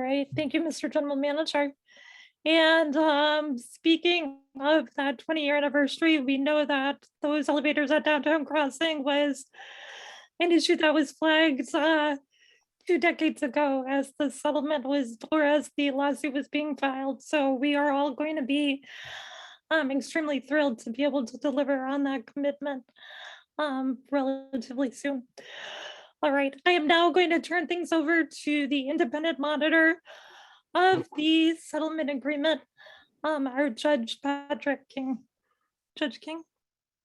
right, thank you, Mr. General Manager. And speaking of that 20-year anniversary, we know that those elevators at Downtown Crossing was an issue that was flagged 2 decades ago as the settlement was, or as the lawsuit was being filed. So we are all going to be extremely thrilled to be able to deliver on that commitment relatively soon. All right, I am now going to turn things over to the independent monitor of the settlement agreement, our Judge Patrick King. Judge King.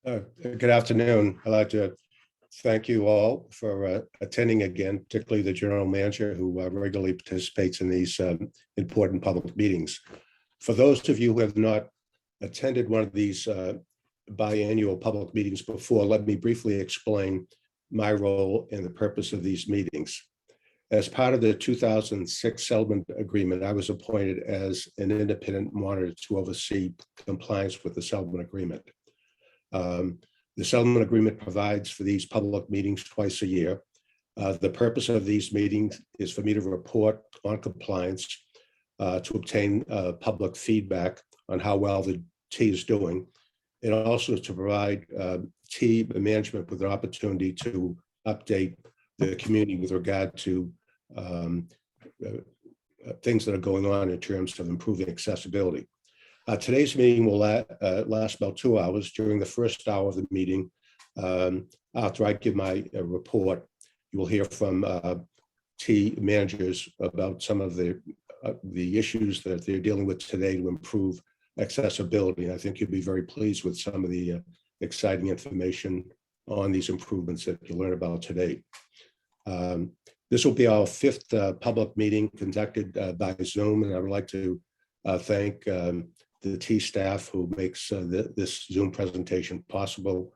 Good afternoon. I'd like to thank you all for attending again, particularly the general manager who regularly participates in these important public meetings. For those of you who have not attended one of these biannual public meetings before, let me briefly explain my role and the purpose of these meetings. As part of the 2006 settlement agreement, I was appointed as an independent monitor to oversee compliance with the settlement agreement. The settlement agreement provides for these public meetings twice a year. The purpose of these meetings is for me to report on compliance, to obtain public feedback on how well the T is doing, and also to provide T management with an opportunity to update the community with regard to things that are going on in terms of improving accessibility. Today's meeting will last about 2 hours. During the first hour of the meeting, after I give my report, you will hear from T managers about some of the issues that they're dealing with today to improve accessibility. And I think you'll be very pleased with some of the exciting information on these improvements that you'll learn about today. This will be our fifth public meeting conducted by Zoom, and I would like to thank the T staff who makes this Zoom presentation possible.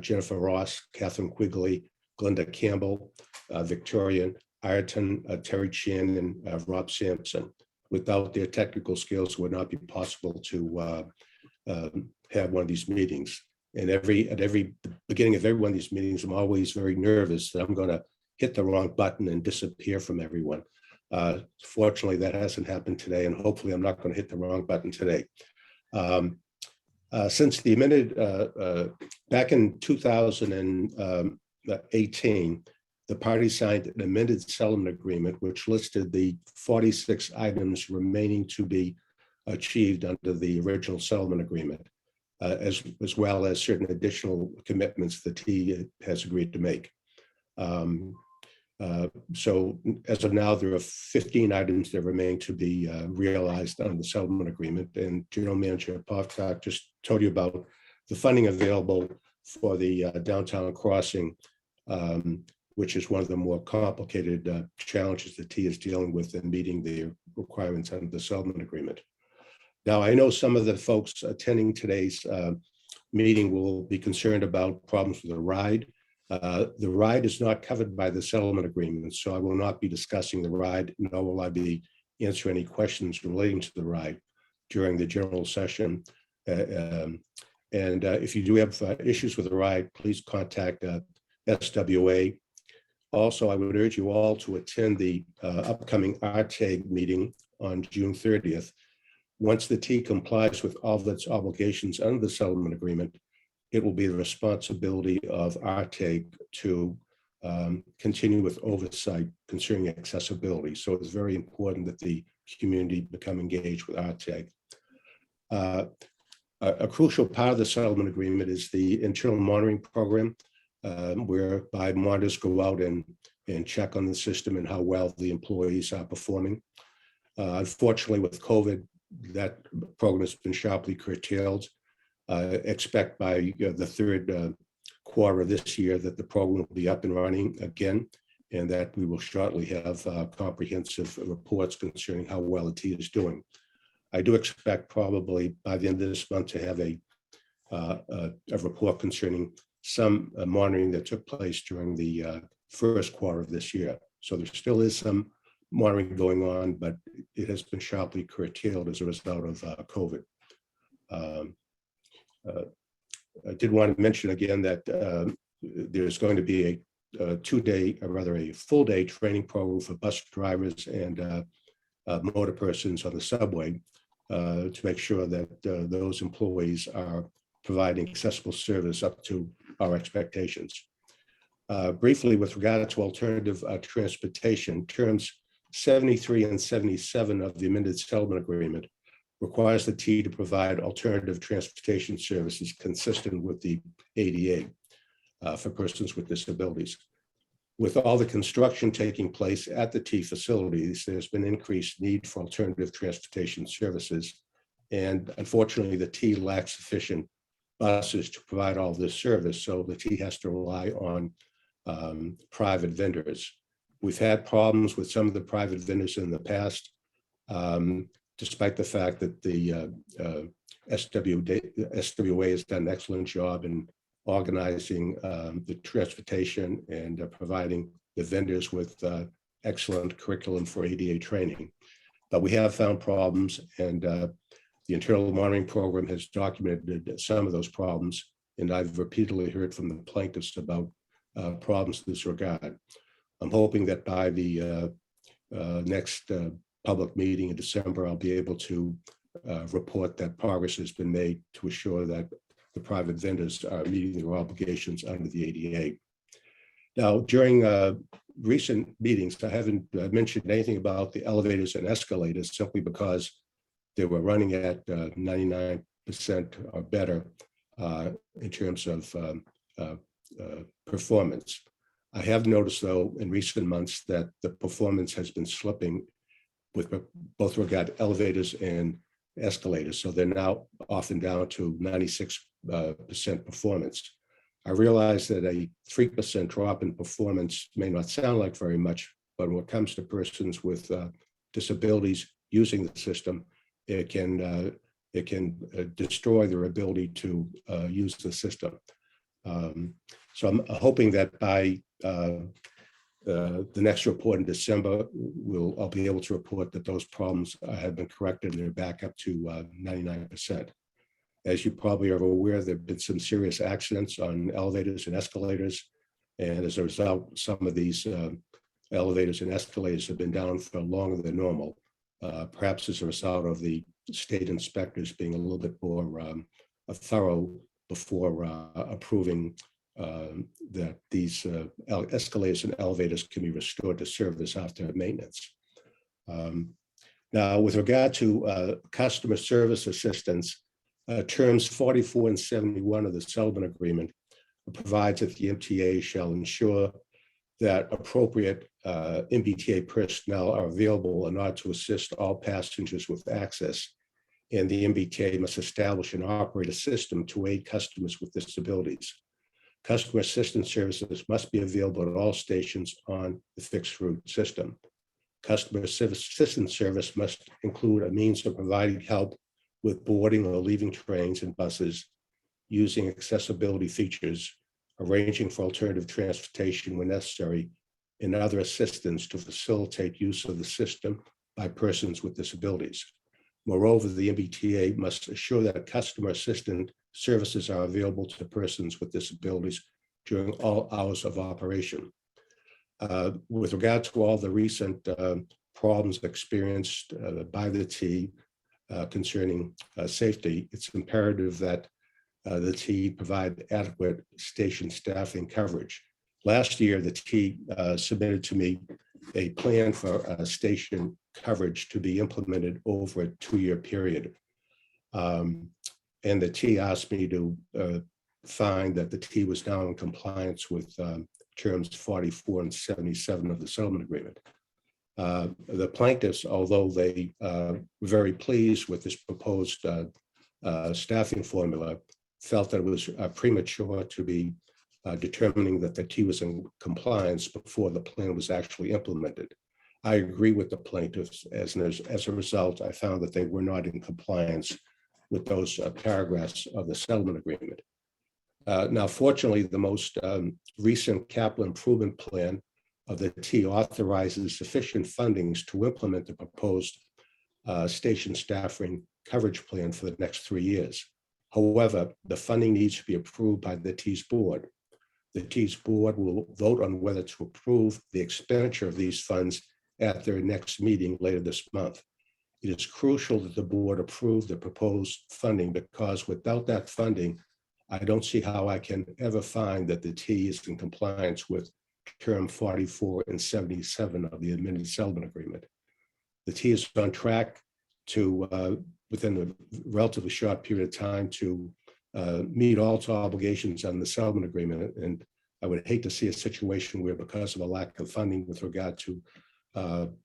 Jennifer Ross, Catherine Quigley, Glenda Campbell, Victoria Ayrton, Terry Chan, and Rob Sampson. Without their technical skills, it would not be possible to have one of these meetings. And at every beginning of every one of these meetings, I'm always very nervous that I'm going to hit the wrong button and disappear from everyone. Fortunately, that hasn't happened today, and hopefully I'm not going to hit the wrong button today. Since the amended, back in 2018, the parties signed an amended settlement agreement, which listed the 46 items remaining to be achieved under the original settlement agreement, as well as certain additional commitments that T has agreed to make. So as of now, there are 15 items that remain to be realized under the settlement agreement. And General Manager Povtak just told you about the funding available for the downtown crossing, which is one of the more complicated challenges that T is dealing with in meeting the requirements under the settlement agreement. Now, I know some of the folks attending today's meeting will be concerned about problems with the ride. The ride is not covered by the settlement agreement, so I will not be discussing the ride, nor will I be answering any questions relating to the ride during the general session. If you do have issues with the ride, please contact SWA. Also, I would urge you all to attend the upcoming RTAG meeting on June 30th. Once the T complies with all of its obligations under the settlement agreement, it will be the responsibility of RTAG to continue with oversight concerning accessibility. So it's very important that the community become engaged with RTAG. A crucial part of the settlement agreement is the internal monitoring program, whereby monitors go out and check on the system and how well the employees are performing. Unfortunately, with COVID, that program has been sharply curtailed. Expect by the third quarter of this year that the program will be up and running again, and that we will shortly have comprehensive reports concerning how well the T is doing. I do expect probably by the end of this month to have a report concerning some monitoring that took place during the first quarter of this year. So there still is some monitoring going on, but it has been sharply curtailed as a result of COVID. I did want to mention again that there's going to be a 2-day, or rather a full-day training program for bus drivers and motor persons on the subway to make sure that those employees are providing accessible service up to our expectations. Briefly, with regard to alternative transportation, terms 73 and 77 of the amended settlement agreement requires the T to provide alternative transportation services consistent with the ADA for persons with disabilities. With all the construction taking place at the T facilities, there's been increased need for alternative transportation services. And unfortunately, the T lacks sufficient buses to provide all this service. So the T has to rely on private vendors. We've had problems with some of the private vendors in the past, despite the fact that the SWA has done an excellent job in organizing the transportation and providing the vendors with excellent curriculum for ADA training. But we have found problems, and the internal monitoring program has documented some of those problems, and I've repeatedly heard from the plaintiffs about problems in this regard. I'm hoping that by the next public meeting in December, I'll be able to report that progress has been made to assure that the private vendors are meeting their obligations under the ADA. Now, during recent meetings, I haven't mentioned anything about the elevators and escalators simply because they were running at 99% or better in terms of performance. I have noticed, though, in recent months that the performance has been slipping with both regard to elevators and escalators. So they're now often down to 96% performance. I realize that a 3% drop in performance may not sound like very much, but when it comes to persons with disabilities using the system, it can destroy their ability to use the system. So I'm hoping that by the next report in December, I'll be able to report that those problems have been corrected and they're back up to 99%. As you probably are aware, there have been some serious accidents on elevators and escalators. And as a result, some of these elevators and escalators have been down for longer than normal, perhaps as a result of the state inspectors being a little bit more thorough before approving that these escalators and elevators can be restored to service after maintenance. Now, with regard to customer service assistance, terms 44 and 71 of the settlement agreement provides that the MTA shall ensure that appropriate MBTA personnel are available in order to assist all passengers with access, and the MBTA must establish and operate a system to aid customers with disabilities. Customer assistance services must be available at all stations on the fixed route system. Customer assistance service must include a means of providing help with boarding or leaving trains and buses, using accessibility features, arranging for alternative transportation when necessary, and other assistance to facilitate use of the system by persons with disabilities. Moreover, the MBTA must assure that customer assistance services are available to persons with disabilities during all hours of operation. With regard to all the recent problems experienced by the T concerning safety, it's imperative that the T provide adequate station staffing coverage. Last year, the T submitted to me a plan for station coverage to be implemented over a 2-year period. And the T asked me to find that the T was now in compliance with terms 44 and 77 of the settlement agreement. The plaintiffs, although they were very pleased with this proposed staffing formula, felt that it was premature to be determining that the T was in compliance before the plan was actually implemented. I agree with the plaintiffs. As a result, I found that they were not in compliance with those paragraphs of the settlement agreement. Now, fortunately, the most recent capital improvement plan of the T authorizes sufficient fundings to implement the proposed station staffing coverage plan for the next 3 years. However, the funding needs to be approved by the T's board. The T's board will vote on whether to approve the expenditure of these funds at their next meeting later this month. It is crucial that the board approve the proposed funding, because without that funding, I don't see how I can ever find that the T is in compliance with term 44 and 77 of the amended settlement agreement. The T is on track to, within a relatively short period of time, to meet all its obligations on the settlement agreement. And I would hate to see a situation where, because of a lack of funding with regard to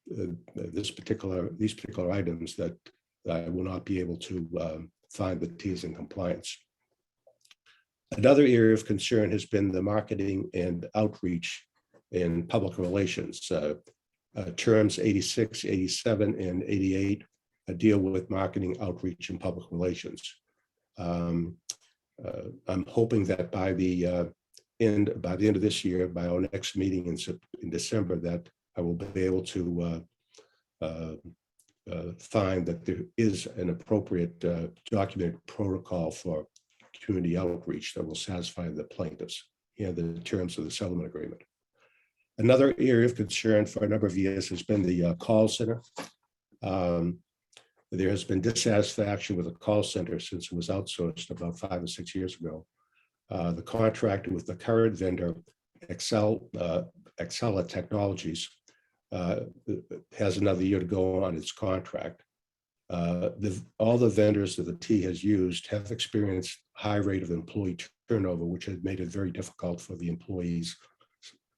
these particular items, that I will not be able to find the T's in compliance. Another area of concern has been the marketing and outreach in public relations. Terms 86, 87, and 88 deal with marketing, outreach, and public relations. I'm hoping that by the end of this year, by our next meeting in December, that I will be able to find that there is an appropriate documented protocol for community outreach that will satisfy the plaintiffs and the terms of the settlement agreement. Another area of concern for a number of years has been the call center. There has been dissatisfaction with the call center since it was outsourced about 5 or 6 years ago. The contract with the current vendor, Excella Technologies, has another year to go on its contract. All the vendors that the T has used have experienced high rate of employee turnover, which has made it very difficult for the employees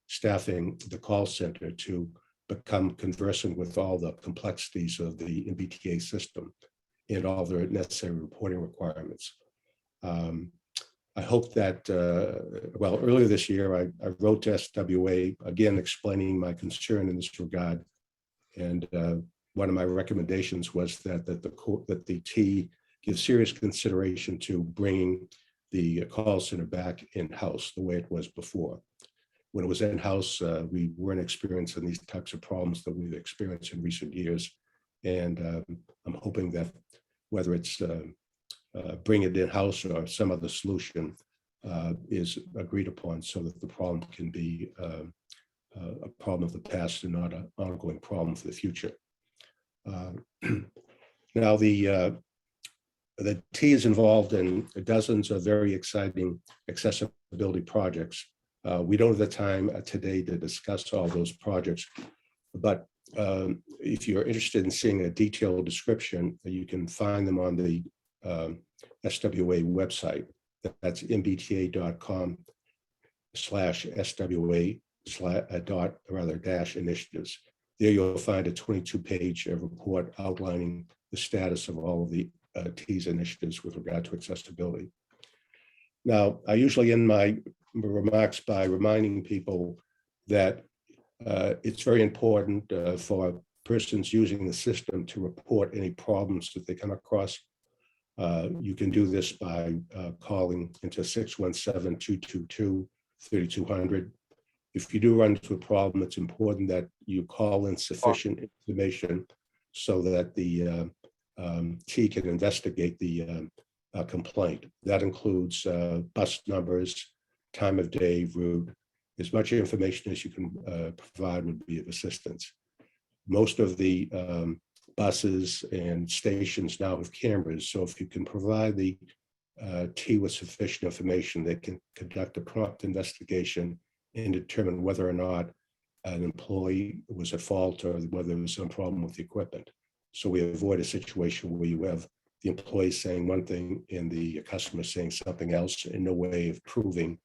staffing the call center to become conversant with all the complexities of the MBTA system and all the necessary reporting requirements. I hope that, well, earlier this year, I wrote to SWA, again, explaining my concern in this regard. And one of my recommendations was that the T give serious consideration to bringing the call center back in-house the way it was before. When it was in-house, we weren't experiencing these types of problems that we've experienced in recent years. And I'm hoping that whether it's bring it in-house or some other solution is agreed upon, so that the problem can be a problem of the past and not an ongoing problem for the future. Now, the T is involved in dozens of very exciting accessibility projects. We don't have the time today to discuss all those projects, but if you're interested in seeing a detailed description, you can find them on the SWA website. That's mbta.com/SWA/initiatives. There you'll find a 22-page report outlining the status of all of the T's initiatives with regard to accessibility. Now, I usually end my remarks by reminding people that it's very important for persons using the system to report any problems that they come across. You can do this by calling into 617-222-3200. If you do run into a problem, it's important that you call in sufficient information so that the T can investigate the complaint. That includes bus numbers, time of day, route. As much information as you can provide would be of assistance. Most of the buses and stations now have cameras, so if you can provide the T with sufficient information, they can conduct a prompt investigation and determine whether or not an employee was at fault or whether there was some problem with the equipment. So we avoid a situation where you have the employee saying one thing and the customer saying something else, and no way of proving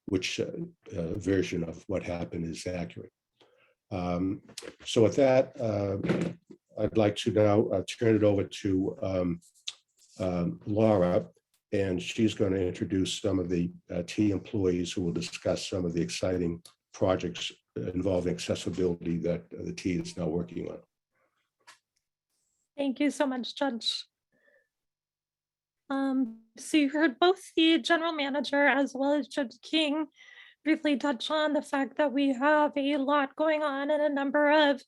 which version of what happened is accurate. So with that, I'd like to now turn it over to Laura, and she's going to introduce some of the T employees who will discuss some of the exciting projects involving accessibility that the T is now working on. Thank you so much, Judge. So you heard both the general manager as well as Judge King briefly touch on the fact that we have a lot going on and a number of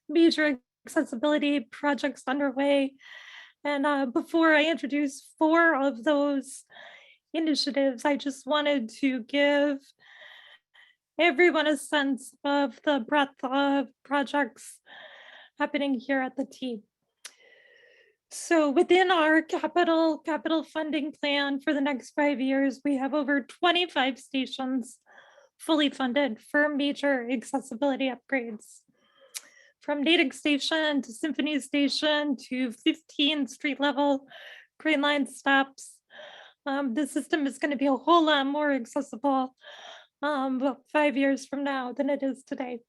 major accessibility projects underway. And before I introduce 4 of those initiatives, I just wanted to give everyone a sense of the breadth of projects happening here at the T. So within our capital funding plan for the next 5 years, we have over 25 stations fully funded for major accessibility upgrades. From Natick Station to Symphony Station to 15 street level Green Line stops. The system is going to be a whole lot more accessible 5 years from now than it is today.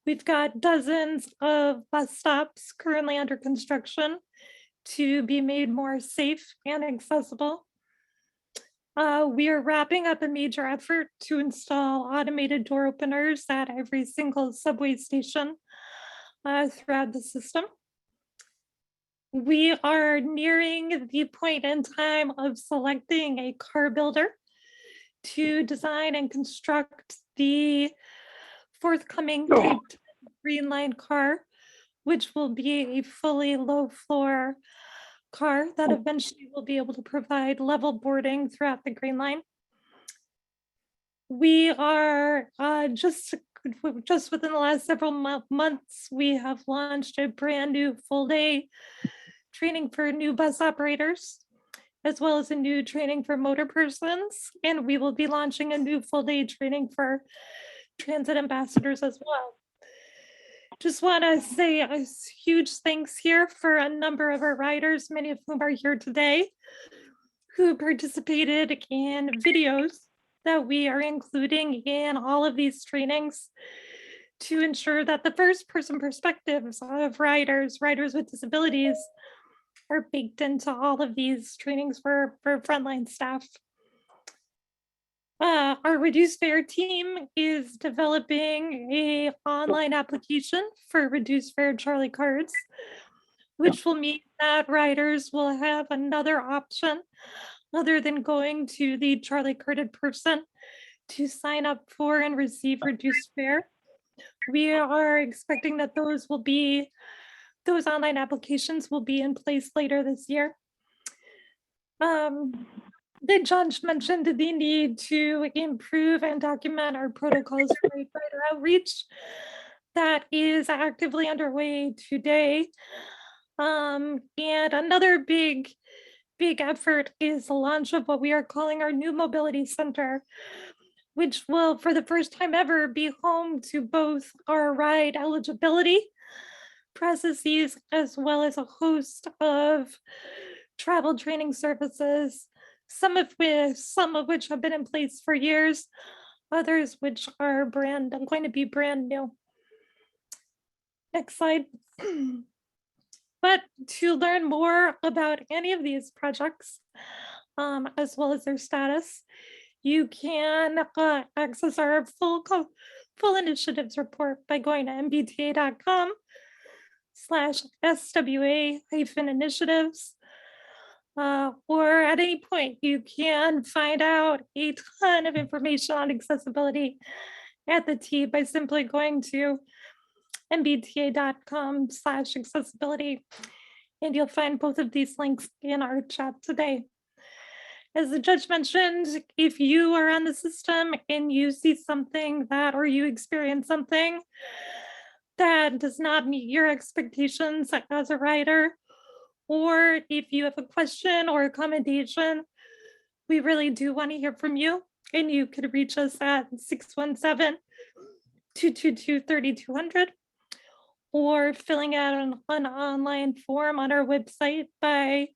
We've got dozens of bus stops currently under construction to be made more safe and accessible. We are wrapping up a major effort to install automated door openers at every single subway station throughout the system. We are nearing the point in time of selecting a car builder to design and construct the forthcoming Type 10 Green Line car, which will be a fully low floor car that eventually will be able to provide level boarding throughout the Green Line. We are just within the last several months, we have launched a brand new full day training for new bus operators, as well as a new training for motor persons. And we will be launching a new full day training for transit ambassadors as well. Just want to say a huge thanks here for a number of our riders, many of whom are here today, who participated in videos that we are including in all of these trainings to ensure that the first person perspectives of riders with disabilities are baked into all of these trainings for frontline staff. Our reduced fare team is developing an online application for reduced fare Charlie cards, which will mean that riders will have another option other than going to the Charlie carded person to sign up for and receive reduced fare. We are expecting that those online applications will be in place later this year. The judge mentioned the need to improve and document our protocols for rider outreach. That is actively underway today. And another big effort is the launch of what we are calling our new mobility center, which will, for the first time ever, be home to both our ride eligibility processes as well as a host of travel training services, some of which have been in place for years, others which are going to be brand new. Next slide. But to learn more about any of these projects, as well as their status, you can access our full initiatives report by going to mbta.com/SWA-initiatives. Or at any point, you can find out a ton of information on accessibility at the T by simply going to mbta.com/accessibility, and you'll find both of these links in our chat today. As the judge mentioned, if you are on the system and you see something or you experience something that does not meet your expectations as a rider, or if you have a question or a commendation, we really do want to hear from you. And you could reach us at 617-222-3200 or filling out an online form on our website by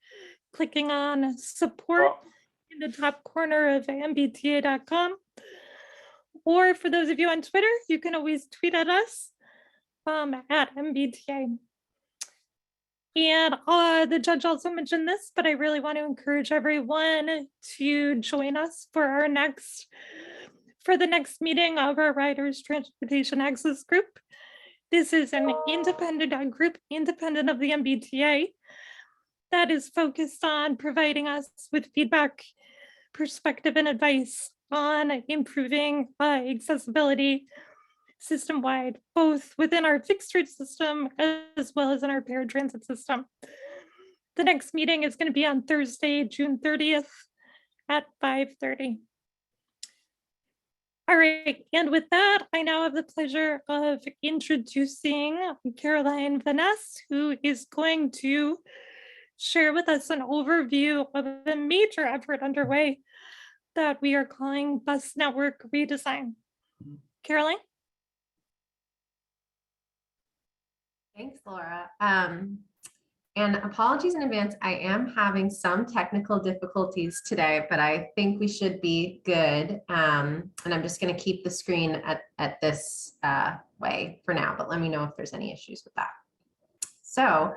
clicking on support in the top corner of mbta.com. Or for those of you on Twitter, you can always tweet at us at MBTA. And the judge also mentioned this, but I really want to encourage everyone to join us for the next meeting of our Riders Transportation Access Group. This is an independent group, independent of the MBTA, that is focused on providing us with feedback, perspective, and advice on improving accessibility system-wide, both within our fixed route system as well as in our paratransit system. The next meeting is going to be on Thursday, June 30th at 5:30. All right, and with that, I now have the pleasure of introducing Caroline Vaness, who is going to share with us an overview of a major effort underway that we are calling Bus Network Redesign. Caroline? Thanks, Laura. And apologies in advance, I am having some technical difficulties today, but I think we should be good. And I'm just going to keep the screen at this way for now, but let me know if there's any issues with that. So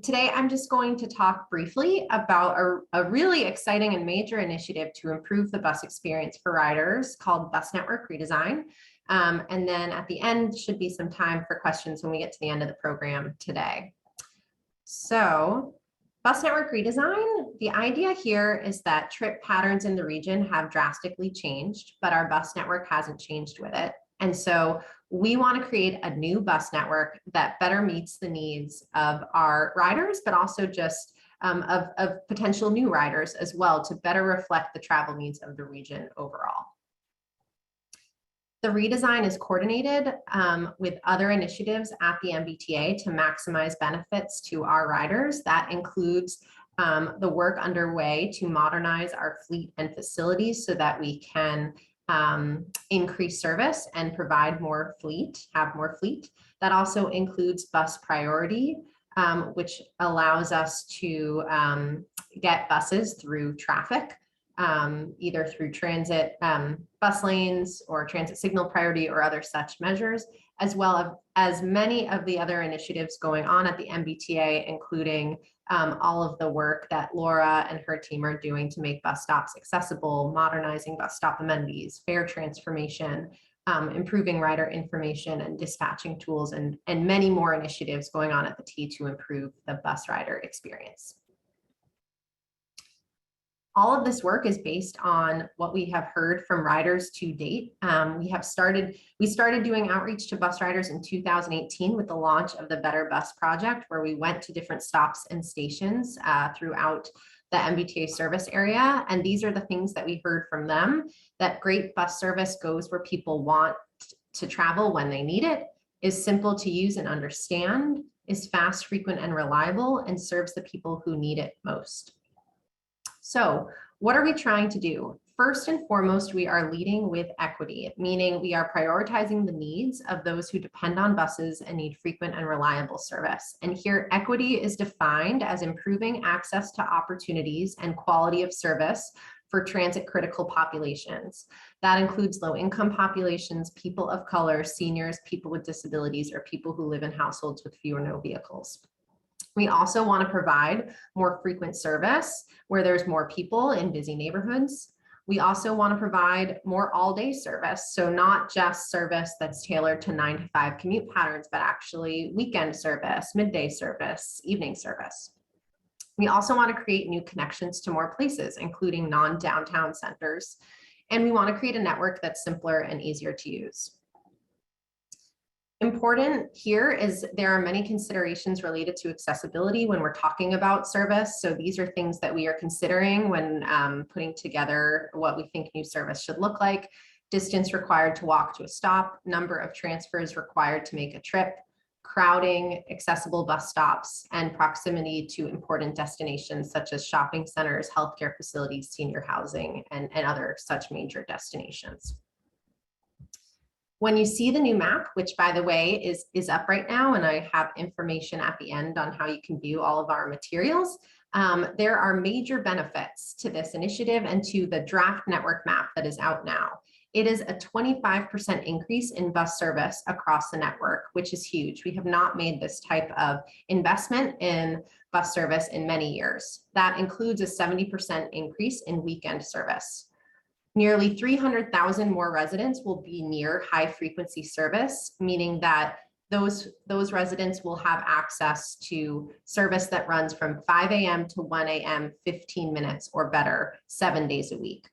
today I'm just going to talk briefly about a really exciting and major initiative to improve the bus experience for riders called Bus Network Redesign. And then at the end should be some time for questions when we get to the end of the program today. So Bus Network Redesign, the idea here is that trip patterns in the region have drastically changed, but our bus network hasn't changed with it. And so we want to create a new bus network that better meets the needs of our riders, but also just of potential new riders as well, to better reflect the travel needs of the region overall. The redesign is coordinated with other initiatives at the MBTA to maximize benefits to our riders. That includes the work underway to modernize our fleet and facilities so that we can increase service and provide more fleet, have more fleet. That also includes bus priority, which allows us to get buses through traffic, either through transit bus lanes or transit signal priority or other such measures, as well as many of the other initiatives going on at the MBTA, including all of the work that Laura and her team are doing to make bus stops accessible, modernizing bus stop amenities, fare transformation, improving rider information and dispatching tools, and many more initiatives going on at the T to improve the bus rider experience. All of this work is based on what we have heard from riders to date. We started doing outreach to bus riders in 2018 with the launch of the Better Bus Project, where we went to different stops and stations throughout the MBTA service area. And these are the things that we heard from them: that great bus service goes where people want to travel when they need it, is simple to use and understand, is fast, frequent, and reliable, and serves the people who need it most. So what are we trying to do? First and foremost, we are leading with equity, meaning we are prioritizing the needs of those who depend on buses and need frequent and reliable service. And here, equity is defined as improving access to opportunities and quality of service for transit critical populations. That includes low-income populations, people of color, seniors, people with disabilities, or people who live in households with few or no vehicles. We also want to provide more frequent service where there's more people in busy neighborhoods. We also want to provide more all-day service, so not just service that's tailored to 9 to 5 commute patterns, but actually weekend service, midday service, evening service. We also want to create new connections to more places, including non-downtown centers. And we want to create a network that's simpler and easier to use. Important here is there are many considerations related to accessibility when we're talking about service. So these are things that we are considering when putting together what we think new service should look like: distance required to walk to a stop, number of transfers required to make a trip, crowding, accessible bus stops, and proximity to important destinations such as shopping centers, healthcare facilities, senior housing, and other such major destinations. When you see the new map, which by the way is up right now, and I have information at the end on how you can view all of our materials, there are major benefits to this initiative and to the draft network map that is out now. It is a 25% increase in bus service across the network, which is huge. We have not made this type of investment in bus service in many years. That includes a 70% increase in weekend service. Nearly 300,000 more residents will be near high frequency service, meaning that those residents will have access to service that runs from 5 a.m. to 1 a.m., 15 minutes or better, 7 days a week.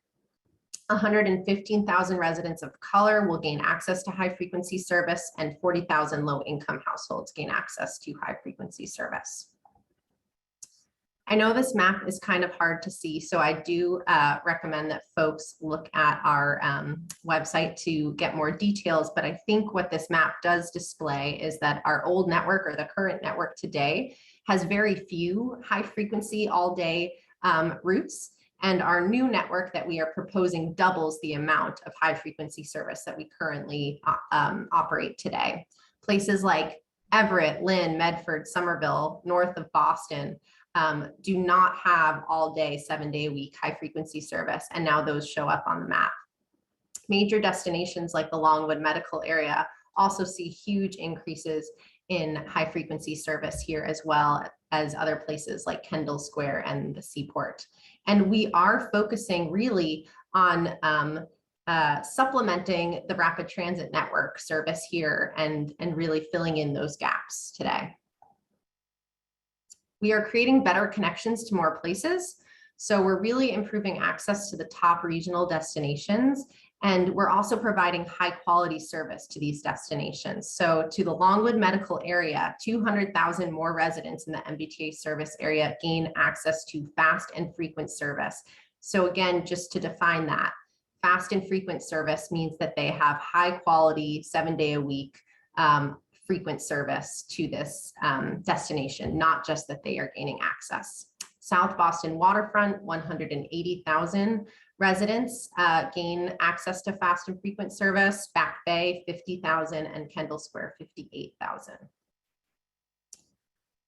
115,000 residents of color will gain access to high frequency service, and 40,000 low income households gain access to high frequency service. I know this map is kind of hard to see, so I do recommend that folks look at our website to get more details. But I think what this map does display is that our old network, or the current network today, has very few high frequency all day routes. And our new network that we are proposing doubles the amount of high frequency service that we currently operate today. Places like Everett, Lynn, Medford, Somerville, north of Boston, do not have all day, 7-day a week high frequency service. And now those show up on the map. Major destinations like the Longwood medical area also see huge increases in high frequency service here, as well as other places like Kendall Square and the Seaport. And we are focusing really on supplementing the rapid transit network service here and really filling in those gaps today. We are creating better connections to more places. So we're really improving access to the top regional destinations. And we're also providing high quality service to these destinations. So to the Longwood medical area, 200,000 more residents in the MBTA service area gain access to fast and frequent service. So again, just to define that, fast and frequent service means that they have high quality 7-day a week frequent service to this destination, not just that they are gaining access. South Boston waterfront, 180,000 residents gain access to fast and frequent service. Back Bay, 50,000, and Kendall Square, 58,000.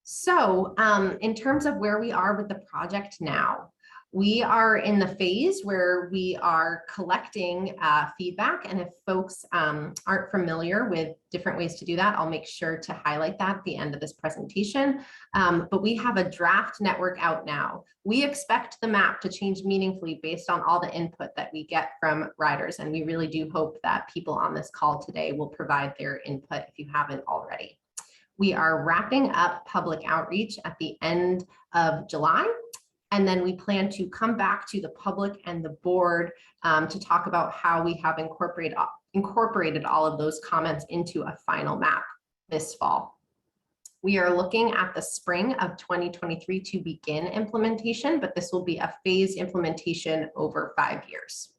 So in terms of where we are with the project now, we are in the phase where we are collecting feedback, and if folks aren't familiar with different ways to do that, I'll make sure to highlight that at the end of this presentation. But we have a draft network out now. We expect the map to change meaningfully based on all the input that we get from riders, and we really do hope that people on this call today will provide their input if you haven't already. We are wrapping up public outreach at the end of July. And then we plan to come back to the public and the board to talk about how we have incorporated all of those comments into a final map this fall. We are looking at the spring of 2023 to begin implementation, but this will be a phased implementation over 5 years.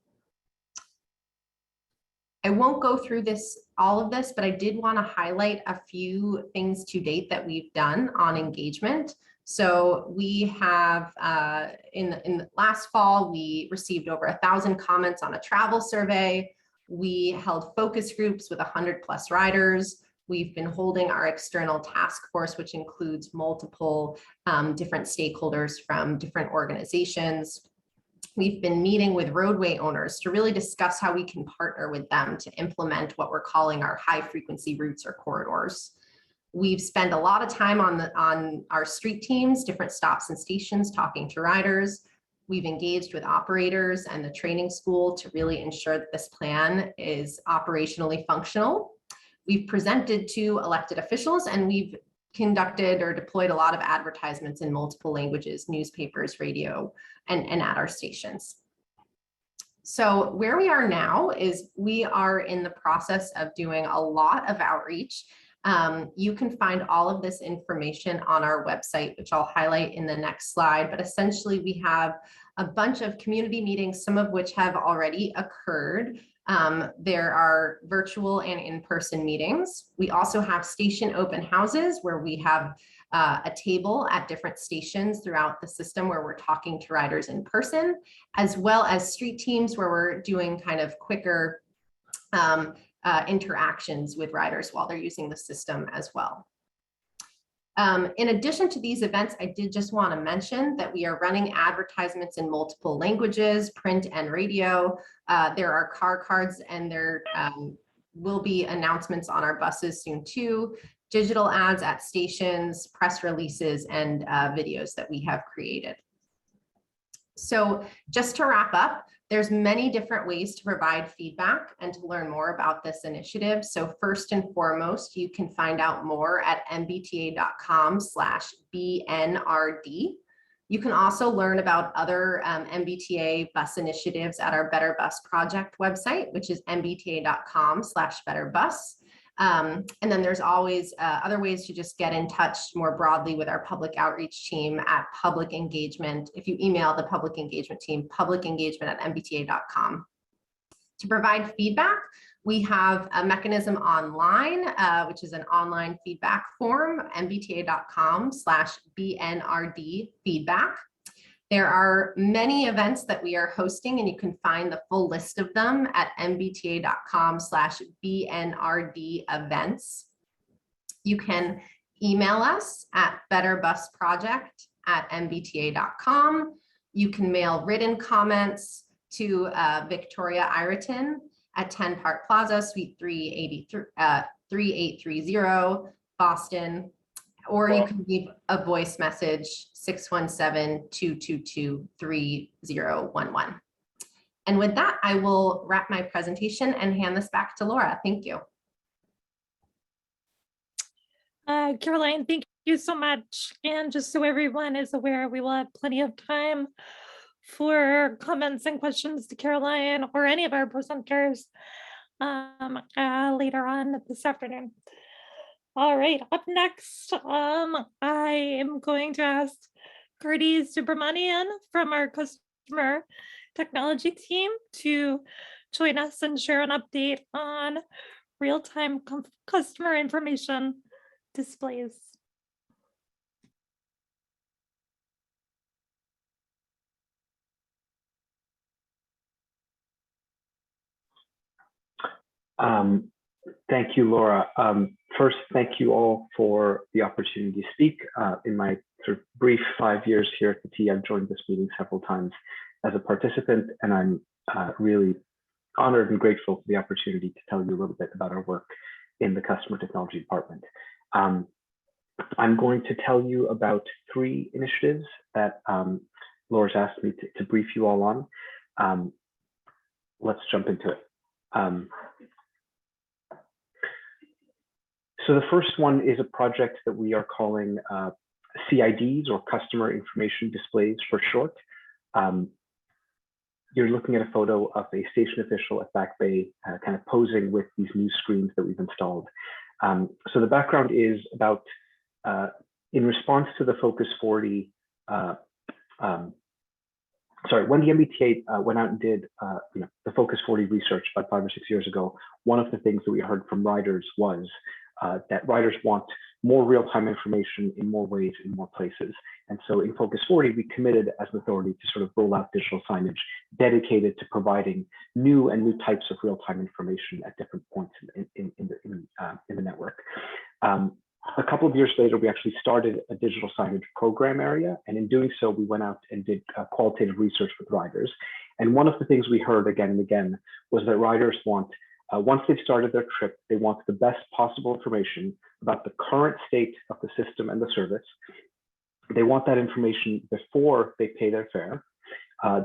I won't go through all of this, but I did want to highlight a few things to date that we've done on engagement. So we have, in the last fall, we received over 1,000 comments on a travel survey. We held focus groups with 100+ riders. We've been holding our external task force, which includes multiple different stakeholders from different organizations. We've been meeting with roadway owners to really discuss how we can partner with them to implement what we're calling our high frequency routes or corridors. We've spent a lot of time on our street teams, different stops and stations, talking to riders. We've engaged with operators and the training school to really ensure that this plan is operationally functional. We've presented to elected officials, and we've conducted or deployed a lot of advertisements in multiple languages, newspapers, radio, and at our stations. So where we are now is we are in the process of doing a lot of outreach. You can find all of this information on our website, which I'll highlight in the next slide. But essentially, we have a bunch of community meetings, some of which have already occurred. There are virtual and in-person meetings. We also have station open houses where we have a table at different stations throughout the system where we're talking to riders in person, as well as street teams where we're doing kind of quicker interactions with riders while they're using the system as well. In addition to these events, I did just want to mention that we are running advertisements in multiple languages, print and radio. There are car cards, and there will be announcements on our buses soon too, digital ads at stations, press releases, and videos that we have created. So just to wrap up, there's many different ways to provide feedback and to learn more about this initiative. So first and foremost, you can find out more at mbta.com/BNRD. You can also learn about other MBTA bus initiatives at our Better Bus Project website, which is mbta.com/betterbus. And then there's always other ways to just get in touch more broadly with our public outreach team at public engagement. If you email the public engagement team, publicengagement@mbta.com. To provide feedback, we have a mechanism online, which is an online feedback form, mbta.com/BNRD feedback. There are many events that we are hosting, and you can find the full list of them at mbta.com/BNRD events. You can email us at betterbusproject@mbta.com. You can mail written comments to Victoria Ireton at 10 Park Plaza, Suite 3830, Boston, or you can leave a voice message, 617-222-3011. And with that, I will wrap my presentation and hand this back to Laura. Thank you. Caroline, thank you so much. And just so everyone is aware, we will have plenty of time for comments and questions to Caroline or any of our presenters later on this afternoon. All right, up next, I am going to ask Gertie Subramanian from our customer technology team to join us and share an update on real-time customer information displays. Thank you, Laura. First, thank you all for the opportunity to speak. In my sort of brief 5 years here at the T, I've joined this meeting several times as a participant, and I'm really honored and grateful for the opportunity to tell you a little bit about our work in the customer technology department. I'm going to tell you about 3 initiatives that Laura's asked me to brief you all on. Let's jump into it. So the first one is a project that we are calling CIDs, or Customer Information Displays for short. You're looking at a photo of a station official at Back Bay kind of posing with these new screens that we've installed. So the background is about, in response to the Focus 40, when the MBTA went out and did the Focus 40 research about 5 or 6 years ago, one of the things that we heard from riders was that riders want more real-time information in more ways, in more places. And so in Focus 40, we committed as an authority to sort of roll out digital signage dedicated to providing new types of real-time information at different points in the network. A couple of years later, we actually started a digital signage program area. And in doing so, we went out and did qualitative research with riders. And one of the things we heard again and again was that riders want, once they've started their trip, they want the best possible information about the current state of the system and the service. They want that information before they pay their fare.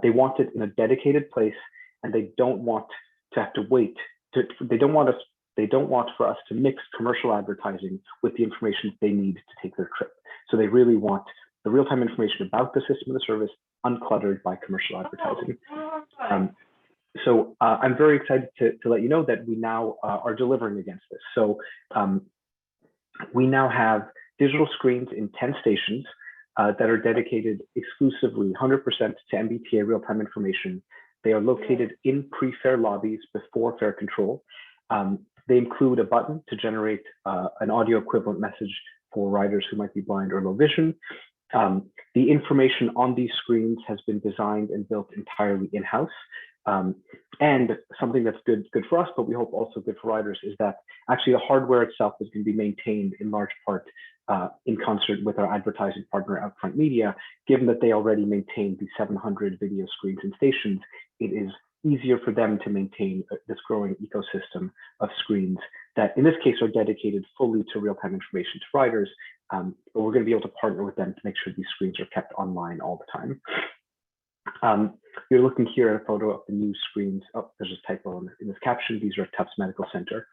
They want it in a dedicated place, and they don't want to have to wait. They don't want for us to mix commercial advertising with the information they need to take their trip. So they really want the real-time information about the system and the service uncluttered by commercial advertising. So I'm very excited to let you know that we now are delivering against this. So we now have digital screens in 10 stations that are dedicated exclusively 100% to MBTA real-time information. They are located in pre-fare lobbies before fare control. They include a button to generate an audio equivalent message for riders who might be blind or low vision. The information on these screens has been designed and built entirely in-house. And something that's good for us, but we hope also good for riders, is that actually the hardware itself is going to be maintained in large part in concert with our advertising partner, Outfront Media. Given that they already maintain the 700 video screens and stations, it is easier for them to maintain this growing ecosystem of screens that in this case are dedicated fully to real-time information to riders. But we're going to be able to partner with them to make sure these screens are kept online all the time. You're looking here at a photo of the new screens. Oh, there's a typo in this caption. These are at Tufts Medical Center.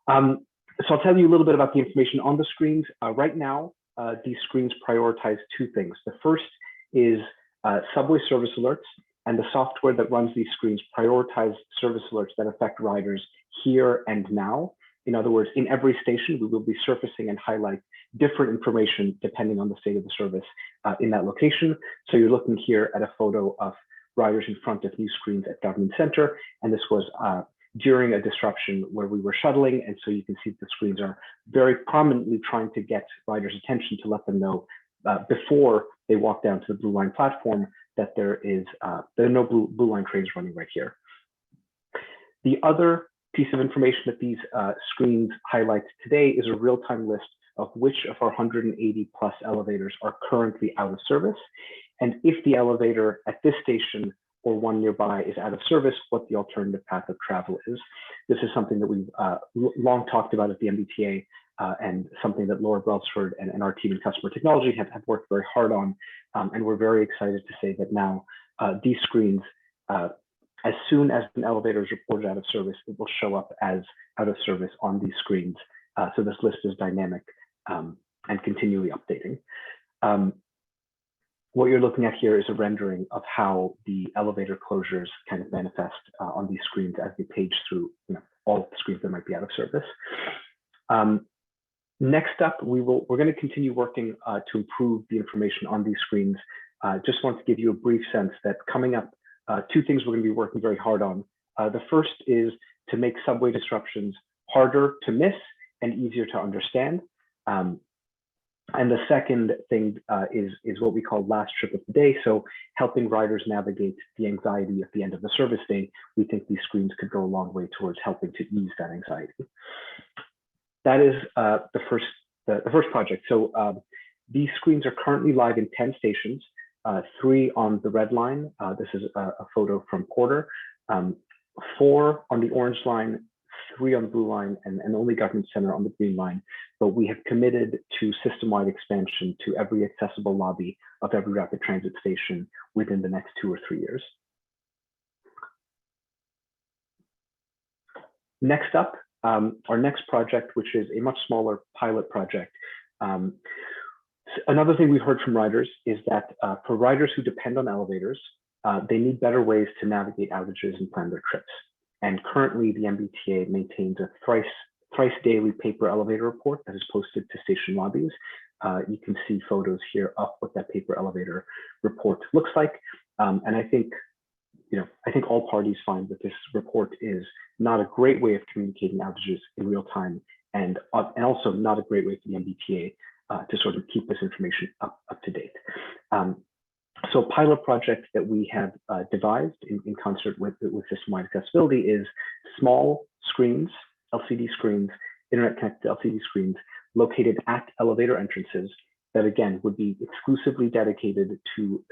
So I'll tell you a little bit about the information on the screens. Right now, these screens prioritize 2 things. The first is subway service alerts, and the software that runs these screens prioritize service alerts that affect riders here and now In other words, in every station, we will be surfacing and highlight different information depending on the state of the service in that location. So you're looking here at a photo of riders in front of new screens at Government Center. And this was during a disruption where we were shuttling. And so you can see the screens are very prominently trying to get riders' attention to let them know before they walk down to the Blue Line platform that there are no Blue Line trains running right here. The other piece of information that these screens highlight today is a real-time list of which of our 180 plus elevators are currently out of service. And if the elevator at this station or one nearby is out of service, what the alternative path of travel is. This is something that we've long talked about at the MBTA and something that Laura Brelsford and our team in customer technology have worked very hard on. And we're very excited to say that now these screens, as soon as an elevator is reported out of service, it will show up as out of service on these screens. So this list is dynamic and continually updating. What you're looking at here is a rendering of how the elevator closures kind of manifest on these screens as they page through all of the screens that might be out of service. Next up, we're going to continue working to improve the information on these screens. Just want to give you a brief sense that coming up, two things we're going to be working very hard on. The first is to make subway disruptions harder to miss and easier to understand. And the second thing is what we call last trip of the day. So helping riders navigate the anxiety at the end of the service day. We think these screens could go a long way towards helping to ease that anxiety. That is the first project. So these screens are currently live in 10 stations, 3 on the red line. This is a photo from Porter, 4 on the orange line, 3 on the blue line, and only Government Center on the green line. But we have committed to system-wide expansion to every accessible lobby of every rapid transit station within the next 2 or 3 years. Next up, our next project, which is a much smaller pilot project. Another thing we've heard from riders is that for riders who depend on elevators, they need better ways to navigate outages and plan their trips. And currently, the MBTA maintains a thrice daily paper elevator report that is posted to station lobbies. You can see photos here of what that paper elevator report looks like. And I think all parties find that this report is not a great way of communicating outages in real time, and also not a great way for the MBTA to sort of keep this information up to date. So a pilot project that we have devised in concert with system-wide accessibility is small screens, LCD screens, internet-connected LCD screens located at elevator entrances that, again, would be exclusively dedicated to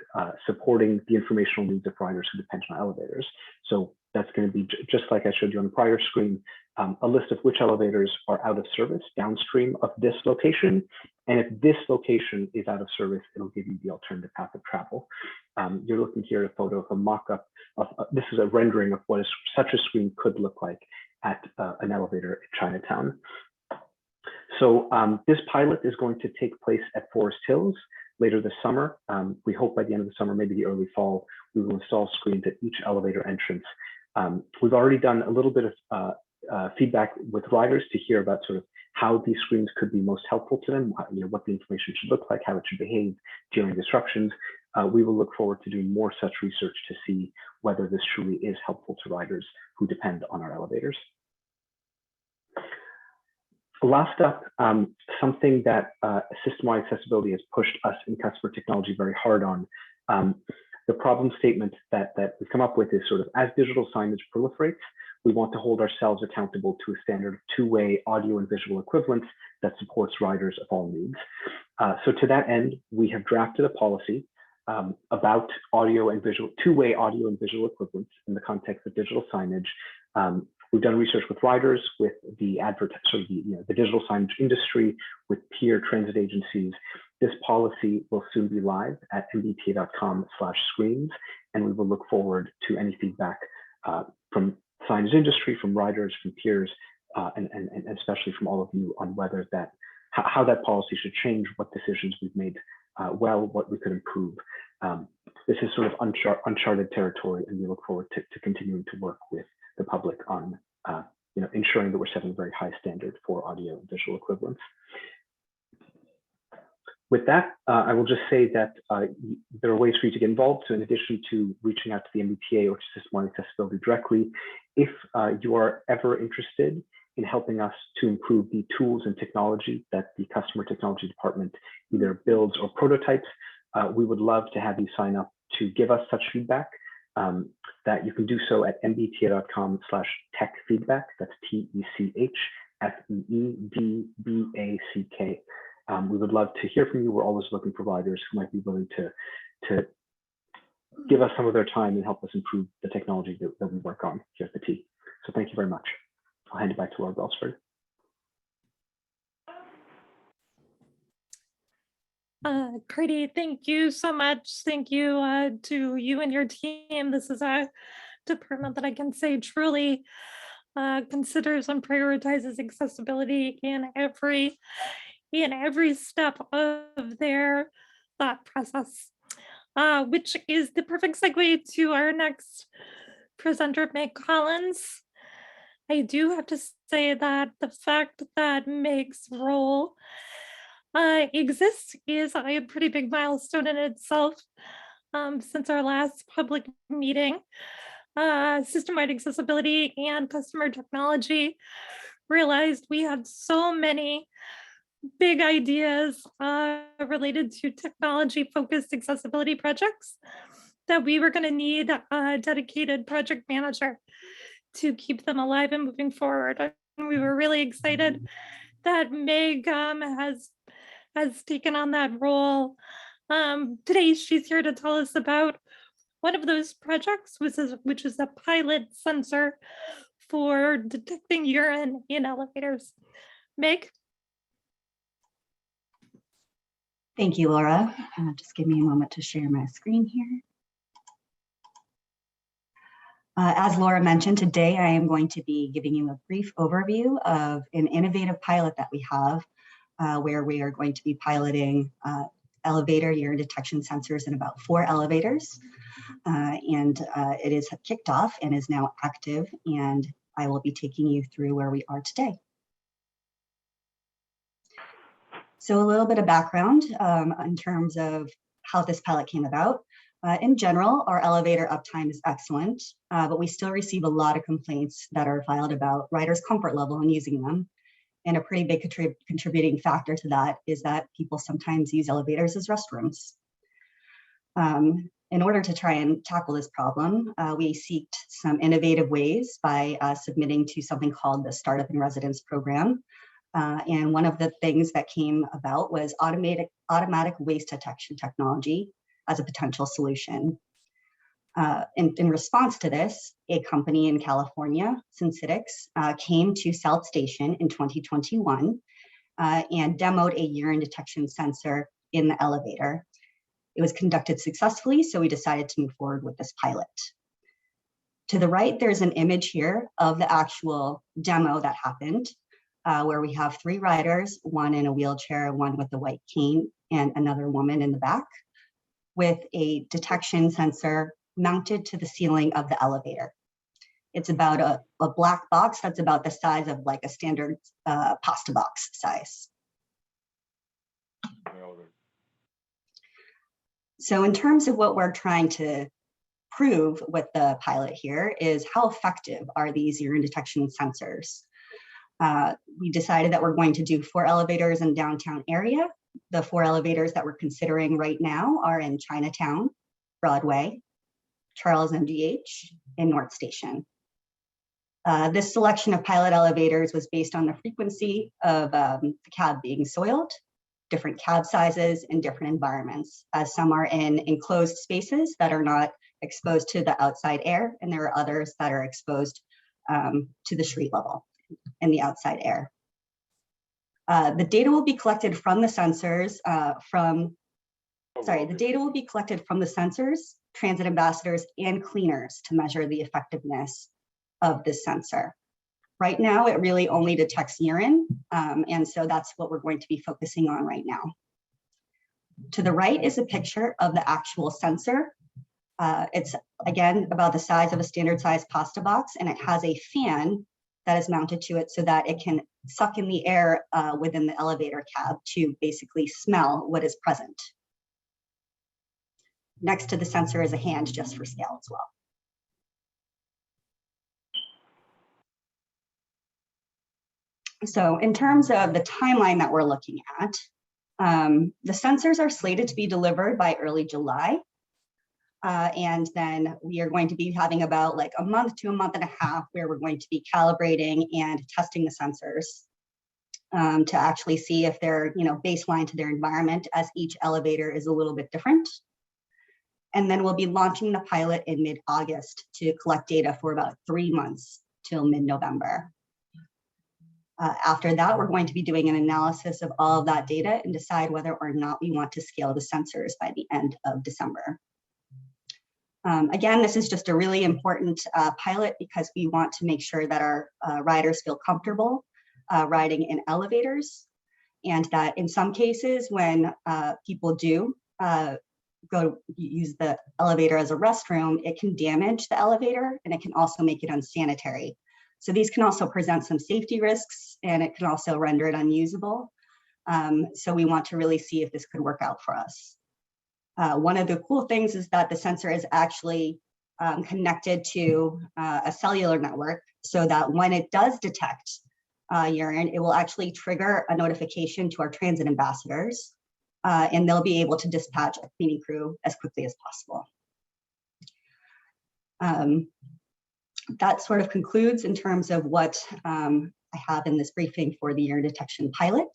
supporting the informational needs of riders who depend on elevators. So that's going to be, just like I showed you on the prior screen, a list of which elevators are out of service downstream of this location. And if this location is out of service, it'll give you the alternative path of travel. You're looking here at a photo of a mock-up of, this is a rendering of what such a screen could look like at an elevator in Chinatown. So this pilot is going to take place at Forest Hills later this summer. We hope by the end of the summer, maybe the early fall, we will install screens at each elevator entrance. We've already done a little bit of feedback with riders to hear about sort of how these screens could be most helpful to them, what the information should look like, how it should behave during disruptions. We will look forward to doing more such research to see whether this truly is helpful to riders who depend on our elevators. Last up, something that system-wide accessibility has pushed us in customer technology very hard on. The problem statement that we've come up with is sort of, as digital signage proliferates, we want to hold ourselves accountable to a standard of two-way audio and visual equivalence that supports riders of all needs. So to that end, we have drafted a policy about audio and visual, two-way audio and visual equivalence in the context of digital signage. We've done research with riders, with the the digital signage industry, with peer transit agencies. This policy will soon be live at mbta.com/screens, and we will look forward to any feedback from signage industry, from riders, from peers, and especially from all of you on whether how that policy should change, what decisions we've made well, what we could improve. This is sort of uncharted territory, and we look forward to continuing to work with the public on ensuring that we're setting a very high standard for audio and visual equivalence. With that, I will just say that there are ways for you to get involved. So in addition to reaching out to the MBTA or to System Wide Accessibility directly, if you are ever interested in helping us to improve the tools and technology that the customer technology department either builds or prototypes, we would love to have you sign up to give us such feedback. That you can do so at mbta.com/techfeedback. That's TECHFEEDBACK. We would love to hear from you. We're always looking for providers who might be willing to give us some of their time and help us improve the technology that we work on here at the T. So thank you very much. I'll hand it back to Laura Belford. Grady, thank you so much. Thank you to you and your team. This is a department that I can say truly considers and prioritizes accessibility in every step of their thought process, which is the perfect segue to our next presenter, Meg Collins. I do have to say that the fact that Meg's role exists is a pretty big milestone in itself. Since our last public meeting, System-Wide Accessibility and Customer Technology realized we had so many big ideas related to technology-focused accessibility projects that we were going to need a dedicated project manager to keep them alive and moving forward. And we were really excited that Meg has taken on that role. Today, she's here to tell us about one of those projects, which is a pilot sensor for detecting urine in elevators. Meg? Thank you, Laura. Just give me a moment to share my screen here. As Laura mentioned, today I am going to be giving you a brief overview of an innovative pilot that we have, where we are going to be piloting elevator urine detection sensors in about 4 elevators. It is kicked off and is now active, and I will be taking you through where we are today. So a little bit of background in terms of how this pilot came about. In general, our elevator uptime is excellent, but we still receive a lot of complaints that are filed about riders' comfort level in using them. And a pretty big contributing factor to that is that people sometimes use elevators as restrooms. In order to try and tackle this problem, we sought some innovative ways by submitting to something called the Startup in Residence program. And one of the things that came about was automatic waste detection technology as a potential solution. In response to this, a company in California, Syncytics, came to South Station in 2021 and demoed a urine detection sensor in the elevator. It was conducted successfully, so we decided to move forward with this pilot. To the right, there's an image here of the actual demo that happened, where we have 3 riders, one in a wheelchair, one with a white cane, and another woman in the back, with a detection sensor mounted to the ceiling of the elevator. It's about a black box that's about the size of like a standard pasta box size. So in terms of what we're trying to prove with the pilot here is how effective are these urine detection sensors. We decided that we're going to do 4 elevators in downtown area. The 4 elevators that we're considering right now are in Chinatown, Broadway, Charles MGH, and North Station. This selection of pilot elevators was based on the frequency of the cab being soiled, different cab sizes, and different environments, as some are in enclosed spaces that are not exposed to the outside air, and there are others that are exposed to the street level and the outside air. The data will be collected from the sensors, transit ambassadors, and cleaners to measure the effectiveness of this sensor. Right now, it really only detects urine, and so that's what we're going to be focusing on right now. To the right is a picture of the actual sensor. It's, again, about the size of a standard size pasta box, and it has a fan that is mounted to it so that it can suck in the air within the elevator cab to basically smell what is present. Next to the sensor is a hand, just for scale as well. So in terms of the timeline that we're looking at, the sensors are slated to be delivered by early July. And then we are going to be having about like a month to a month and a half where we're going to be calibrating and testing the sensors to actually see if they're, baseline to their environment, as each elevator is a little bit different. And then we'll be launching the pilot in mid-August to collect data for about 3 months till mid-November. After that, we're going to be doing an analysis of all of that data and decide whether or not we want to scale the sensors by the end of December. Again, this is just a really important pilot because we want to make sure that our riders feel comfortable riding in elevators, and that in some cases when people do go use the elevator as a restroom, it can damage the elevator and it can also make it unsanitary. So these can also present some safety risks, and it can also render it unusable. So we want to really see if this could work out for us. One of the cool things is that the sensor is actually connected to a cellular network, so that when it does detect urine, it will actually trigger a notification to our transit ambassadors, and they'll be able to dispatch a cleaning crew as quickly as possible. That sort of concludes in terms of what I have in this briefing for the urine detection pilot.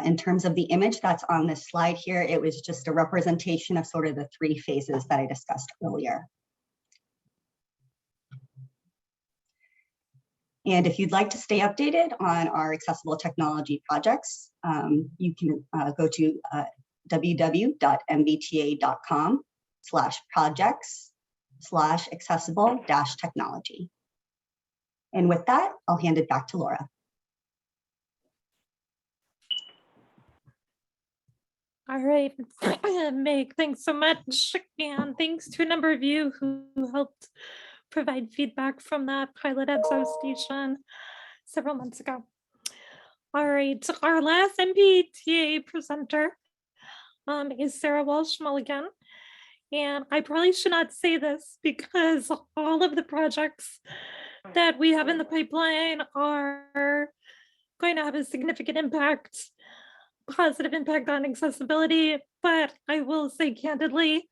In terms of the image that's on this slide here, it was just a representation of sort of the 3 phases that I discussed earlier. And if you'd like to stay updated on our accessible technology projects, you can go to www.mbta.com/projects/accessible-technology. And with that, I'll hand it back to Laura. All right, Meg, thanks so much. And thanks to a number of you who helped provide feedback from that pilot at South Station several months ago. All right, our last MBTA presenter is Sarah Walsh Mulligan. And I probably should not say this because all of the projects that we have in the pipeline are going to have a significant impact, positive impact on accessibility, but I will say candidly,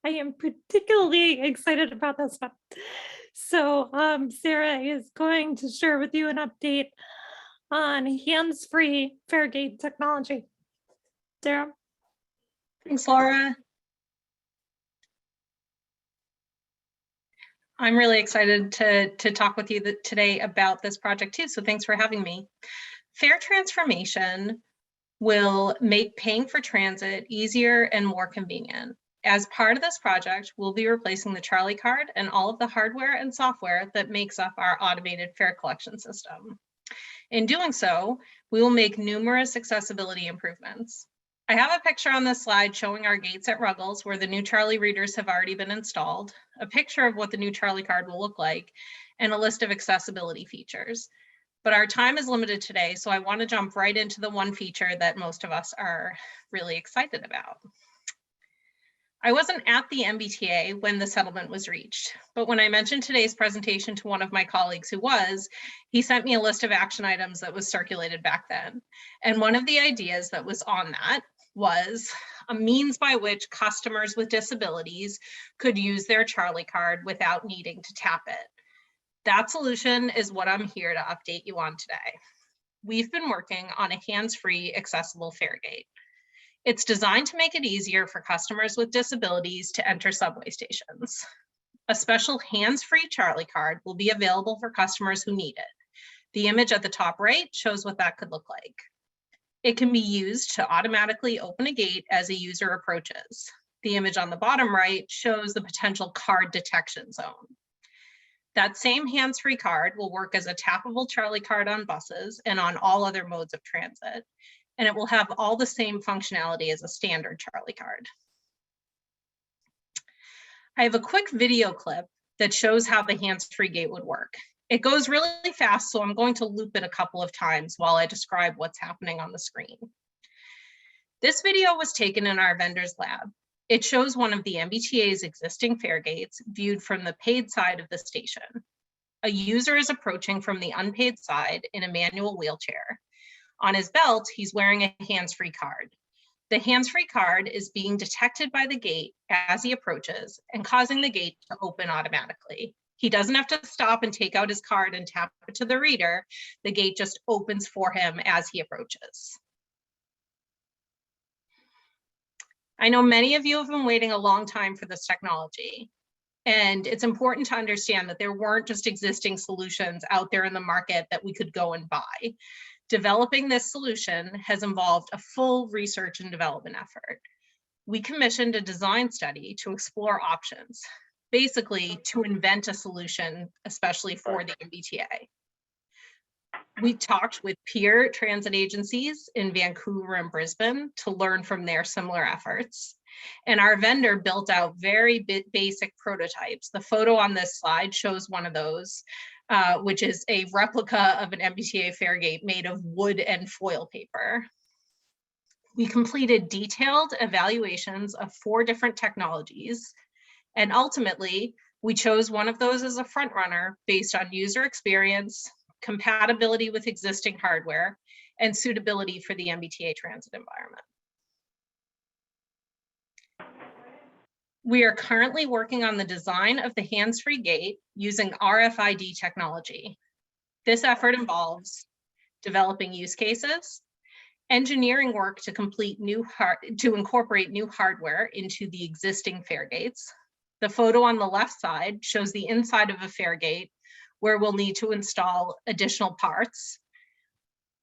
I am particularly excited about this one. So Sarah is going to share with you an update on hands-free Faregate technology. Sarah? Thanks, Laura. I'm really excited to talk with you today about this project too, so thanks for having me. Fare transformation will make paying for transit easier and more convenient. As part of this project, we'll be replacing the Charlie card and all of the hardware and software that makes up our automated fare collection system. In doing so, we will make numerous accessibility improvements. I have a picture on this slide showing our gates at Ruggles where the new Charlie readers have already been installed, a picture of what the new Charlie card will look like, and a list of accessibility features. But our time is limited today, so I want to jump right into the one feature that most of us are really excited about. I wasn't at the MBTA when the settlement was reached, but when I mentioned today's presentation to one of my colleagues who was, he sent me a list of action items that was circulated back then. And one of the ideas that was on that was a means by which customers with disabilities could use their Charlie card without needing to tap it. That solution is what I'm here to update you on today. We've been working on a hands-free accessible Faregate. It's designed to make it easier for customers with disabilities to enter subway stations. A special hands-free Charlie card will be available for customers who need it. The image at the top right shows what that could look like. It can be used to automatically open a gate as a user approaches. The image on the bottom right shows the potential card detection zone. That same hands-free card will work as a tappable Charlie card on buses and on all other modes of transit, and it will have all the same functionality as a standard Charlie card. I have a quick video clip that shows how the hands-free gate would work. It goes really fast, so I'm going to loop it a couple of times while I describe what's happening on the screen. This video was taken in our vendor's lab. It shows one of the MBTA's existing fare gates viewed from the paid side of the station. A user is approaching from the unpaid side in a manual wheelchair. On his belt, he's wearing a hands-free card. The hands-free card is being detected by the gate as he approaches and causing the gate to open automatically. He doesn't have to stop and take out his card and tap it to the reader. The gate just opens for him as he approaches. I know many of you have been waiting a long time for this technology, and it's important to understand that there weren't just existing solutions out there in the market that we could go and buy. Developing this solution has involved a full research and development effort. We commissioned a design study to explore options, basically to invent a solution, especially for the MBTA. We talked with peer transit agencies in Vancouver and Brisbane to learn from their similar efforts. And our vendor built out very basic prototypes. The photo on this slide shows one of those, which is a replica of an MBTA Faregate made of wood and foil paper. We completed detailed evaluations of 4 different technologies, and ultimately, we chose one of those as a front runner based on user experience, compatibility with existing hardware, and suitability for the MBTA transit environment. We are currently working on the design of the hands-free gate using RFID technology. This effort involves developing use cases, engineering work to incorporate new hardware into the existing fare gates. The photo on the left side shows the inside of a fare gate where we'll need to install additional parts.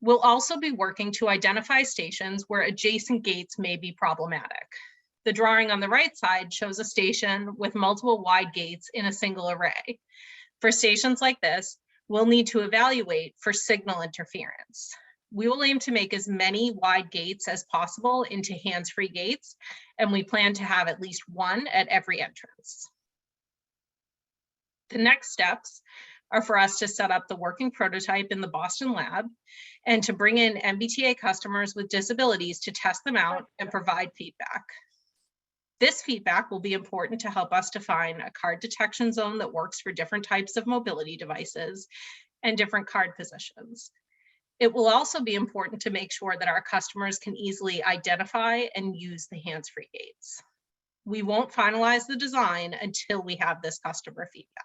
We'll also be working to identify stations where adjacent gates may be problematic. The drawing on the right side shows a station with multiple wide gates in a single array. For stations like this, we'll need to evaluate for signal interference. We will aim to make as many wide gates as possible into hands-free gates, and we plan to have at least one at every entrance. The next steps are for us to set up the working prototype in the Boston lab and to bring in MBTA customers with disabilities to test them out and provide feedback. This feedback will be important to help us define a card detection zone that works for different types of mobility devices and different card positions. It will also be important to make sure that our customers can easily identify and use the hands-free gates. We won't finalize the design until we have this customer feedback.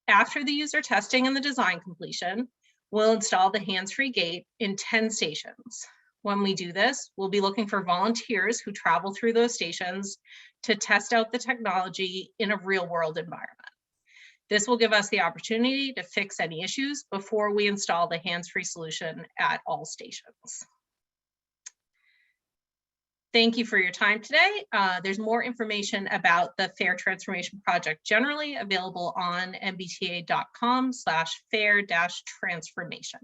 After the user testing and the design completion, we'll install the hands-free gate in 10 stations. When we do this, we'll be looking for volunteers who travel through those stations to test out the technology in a real-world environment. This will give us the opportunity to fix any issues before we install the hands-free solution at all stations. Thank you for your time today. There's more information about the Fare Transformation Project generally available on mbta.com/fare-transformation.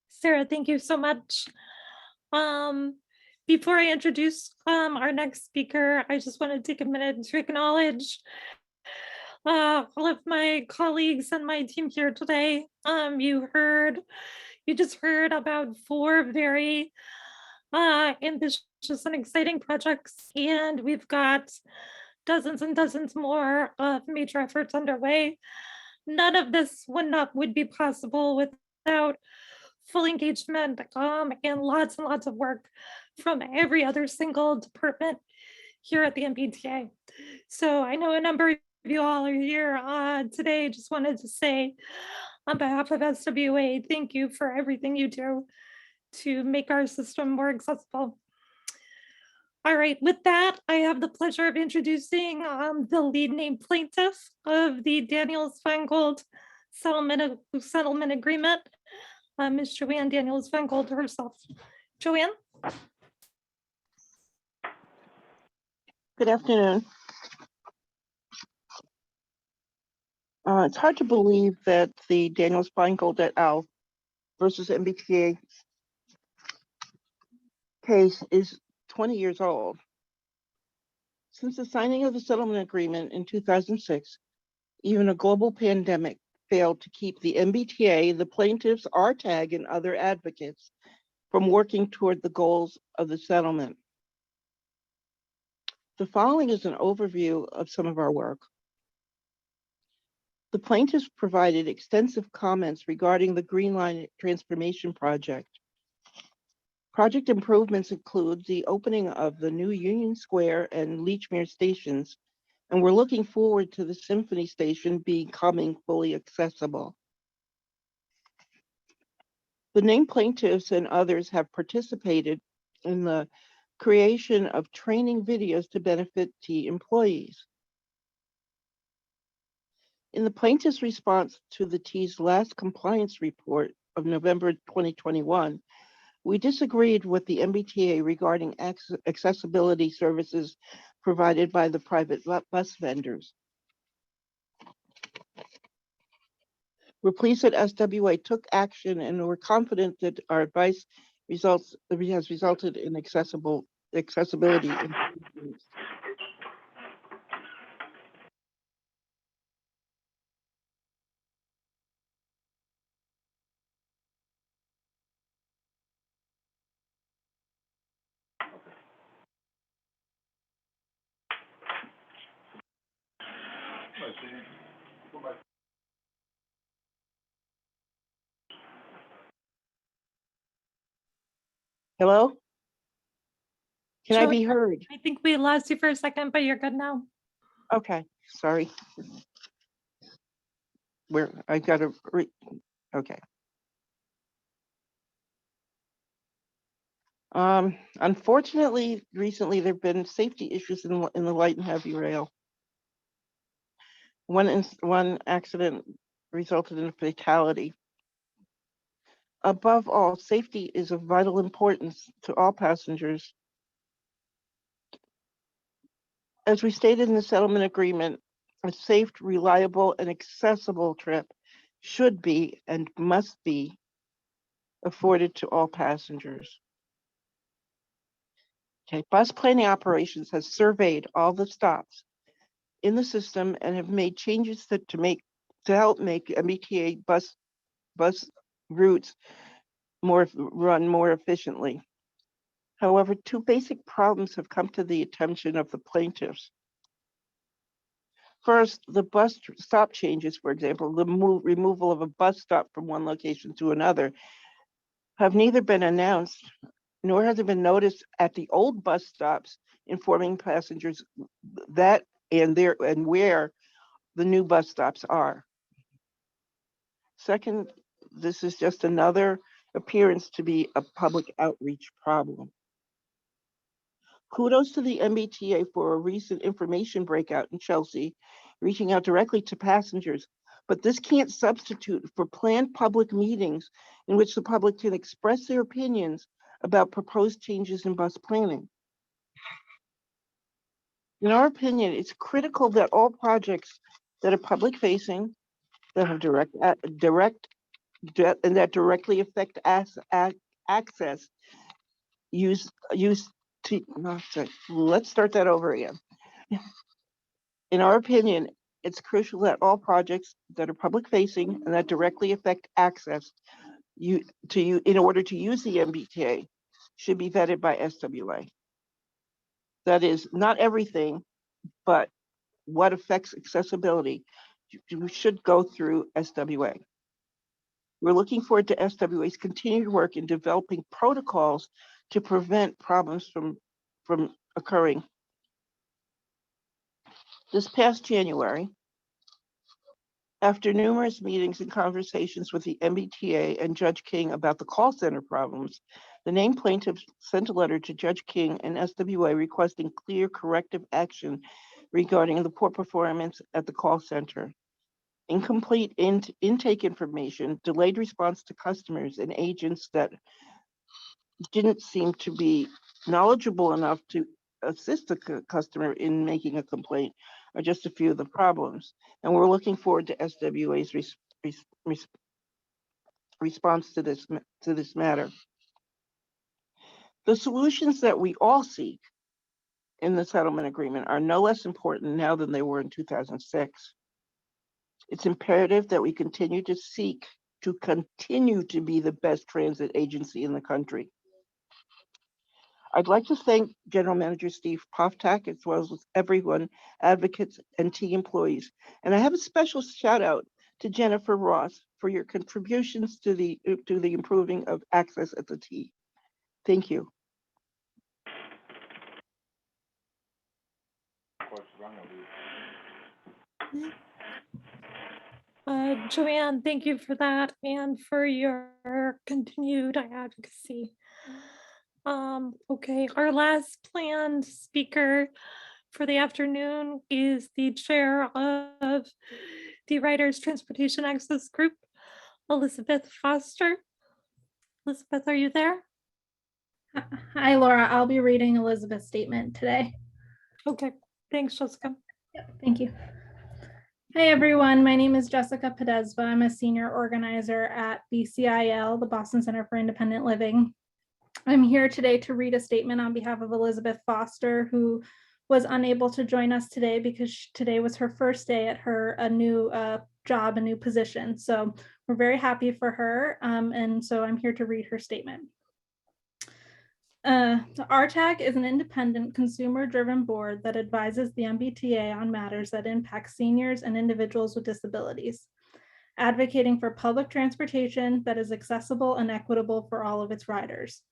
Sarah, thank you so much. Before I introduce our next speaker, I just want to take a minute to acknowledge all of my colleagues and my team here today. You just heard about 4 very ambitious and exciting projects, and we've got dozens and dozens more of major efforts underway. None of this would be possible without full engagement and lots of work from every other single department here at the MBTA. So I know a number of you all are here today. Just wanted to say on behalf of SWA, thank you for everything you do to make our system more accessible. All right, with that, I have the pleasure of introducing the lead named plaintiff of the Daniels-Finegold settlement agreement, Ms. Joanne Daniels-Finegold herself. Joanne? Good afternoon. It's hard to believe that the Daniels-Finegold et al. Versus MBTA case is 20 years old. Since the signing of the settlement agreement in 2006, even a global pandemic failed to keep the MBTA, the plaintiffs, RTAG, and other advocates from working toward the goals of the settlement. The following is an overview of some of our work. The plaintiffs provided extensive comments regarding the Green Line transformation project. Project improvements include the opening of the new Union Square and Lechmere stations, and we're looking forward to the Symphony Station becoming fully accessible. The named plaintiffs and others have participated in the creation of training videos to benefit T employees. In the plaintiff's response to the T's last compliance report of November 2021, we disagreed with the MBTA regarding accessibility services provided by the private bus vendors. We're pleased that SWA took action, and we're confident that our advice has resulted in accessibility improvements. Hello? Can I Sure. be heard? I think we lost you for a second, but you're good now. Okay, sorry. I gotta okay. Unfortunately, recently there have been safety issues in the light and heavy rail. One accident resulted in a fatality. Above all, safety is of vital importance to all passengers. As we stated in the settlement agreement, a safe, reliable, and accessible trip should be and must be afforded to all passengers. Okay, Bus Planning Operations has surveyed all the stops in the system and have made changes to help make MBTA bus routes run more efficiently. However, two basic problems have come to the attention of the plaintiffs. First, the bus stop changes, for example, the removal of a bus stop from one location to another, have neither been announced nor has it been noticed at the old bus stops, informing passengers that and where the new bus stops are. Second, this is just another appearance to be a public outreach problem. Kudos to the MBTA for a recent information breakout in Chelsea, reaching out directly to passengers, but this can't substitute for planned public meetings in which the public can express their opinions about proposed changes in bus planning. In our opinion, it's critical that all projects that are public facing, that have and that directly affect access let's start that over again. In our opinion, it's crucial that all projects that are public facing and that directly affect access in order to use the MBTA should be vetted by SWA. That is not everything, but what affects accessibility should go through SWA. We're looking forward to SWA's continued work in developing protocols to prevent problems from occurring. This past January, after numerous meetings and conversations with the MBTA and Judge King about the call center problems, the named plaintiffs sent a letter to Judge King and SWA requesting clear corrective action regarding the poor performance at the call center. Incomplete intake information, delayed response to customers and agents that didn't seem to be knowledgeable enough to assist the customer in making a complaint are just a few of the problems. And we're looking forward to SWA's response to this matter. The solutions that we all seek in the settlement agreement are no less important now than they were in 2006. It's imperative that we continue to seek to continue to be the best transit agency in the country. I'd like to thank General Manager Steve Poftak, as well as everyone, advocates and T employees. And I have a special shout out to Jennifer Ross for your contributions to the improving of access at the T. Thank you. Joanne, thank you for that and for your continued advocacy. Okay, our last planned speaker for the afternoon is the chair of the Riders Transportation Access Group, Elizabeth Foster. Elizabeth, are you there? Hi, Laura. I'll be reading Elizabeth's statement today. Okay, thanks, Jessica. Yep, thank you. Hi, everyone. My name is Jessica Podesva. I'm a senior organizer at BCIL, the Boston Center for Independent Living. I'm here today to read a statement on behalf of Elizabeth Foster, who was unable to join us today because today was her first day at a new job, a new position. So we're very happy for her. And so I'm here to read her statement. RTAC is an independent consumer-driven board that advises the MBTA on matters that impact seniors and individuals with disabilities, advocating for public transportation that is accessible and equitable for all of its riders.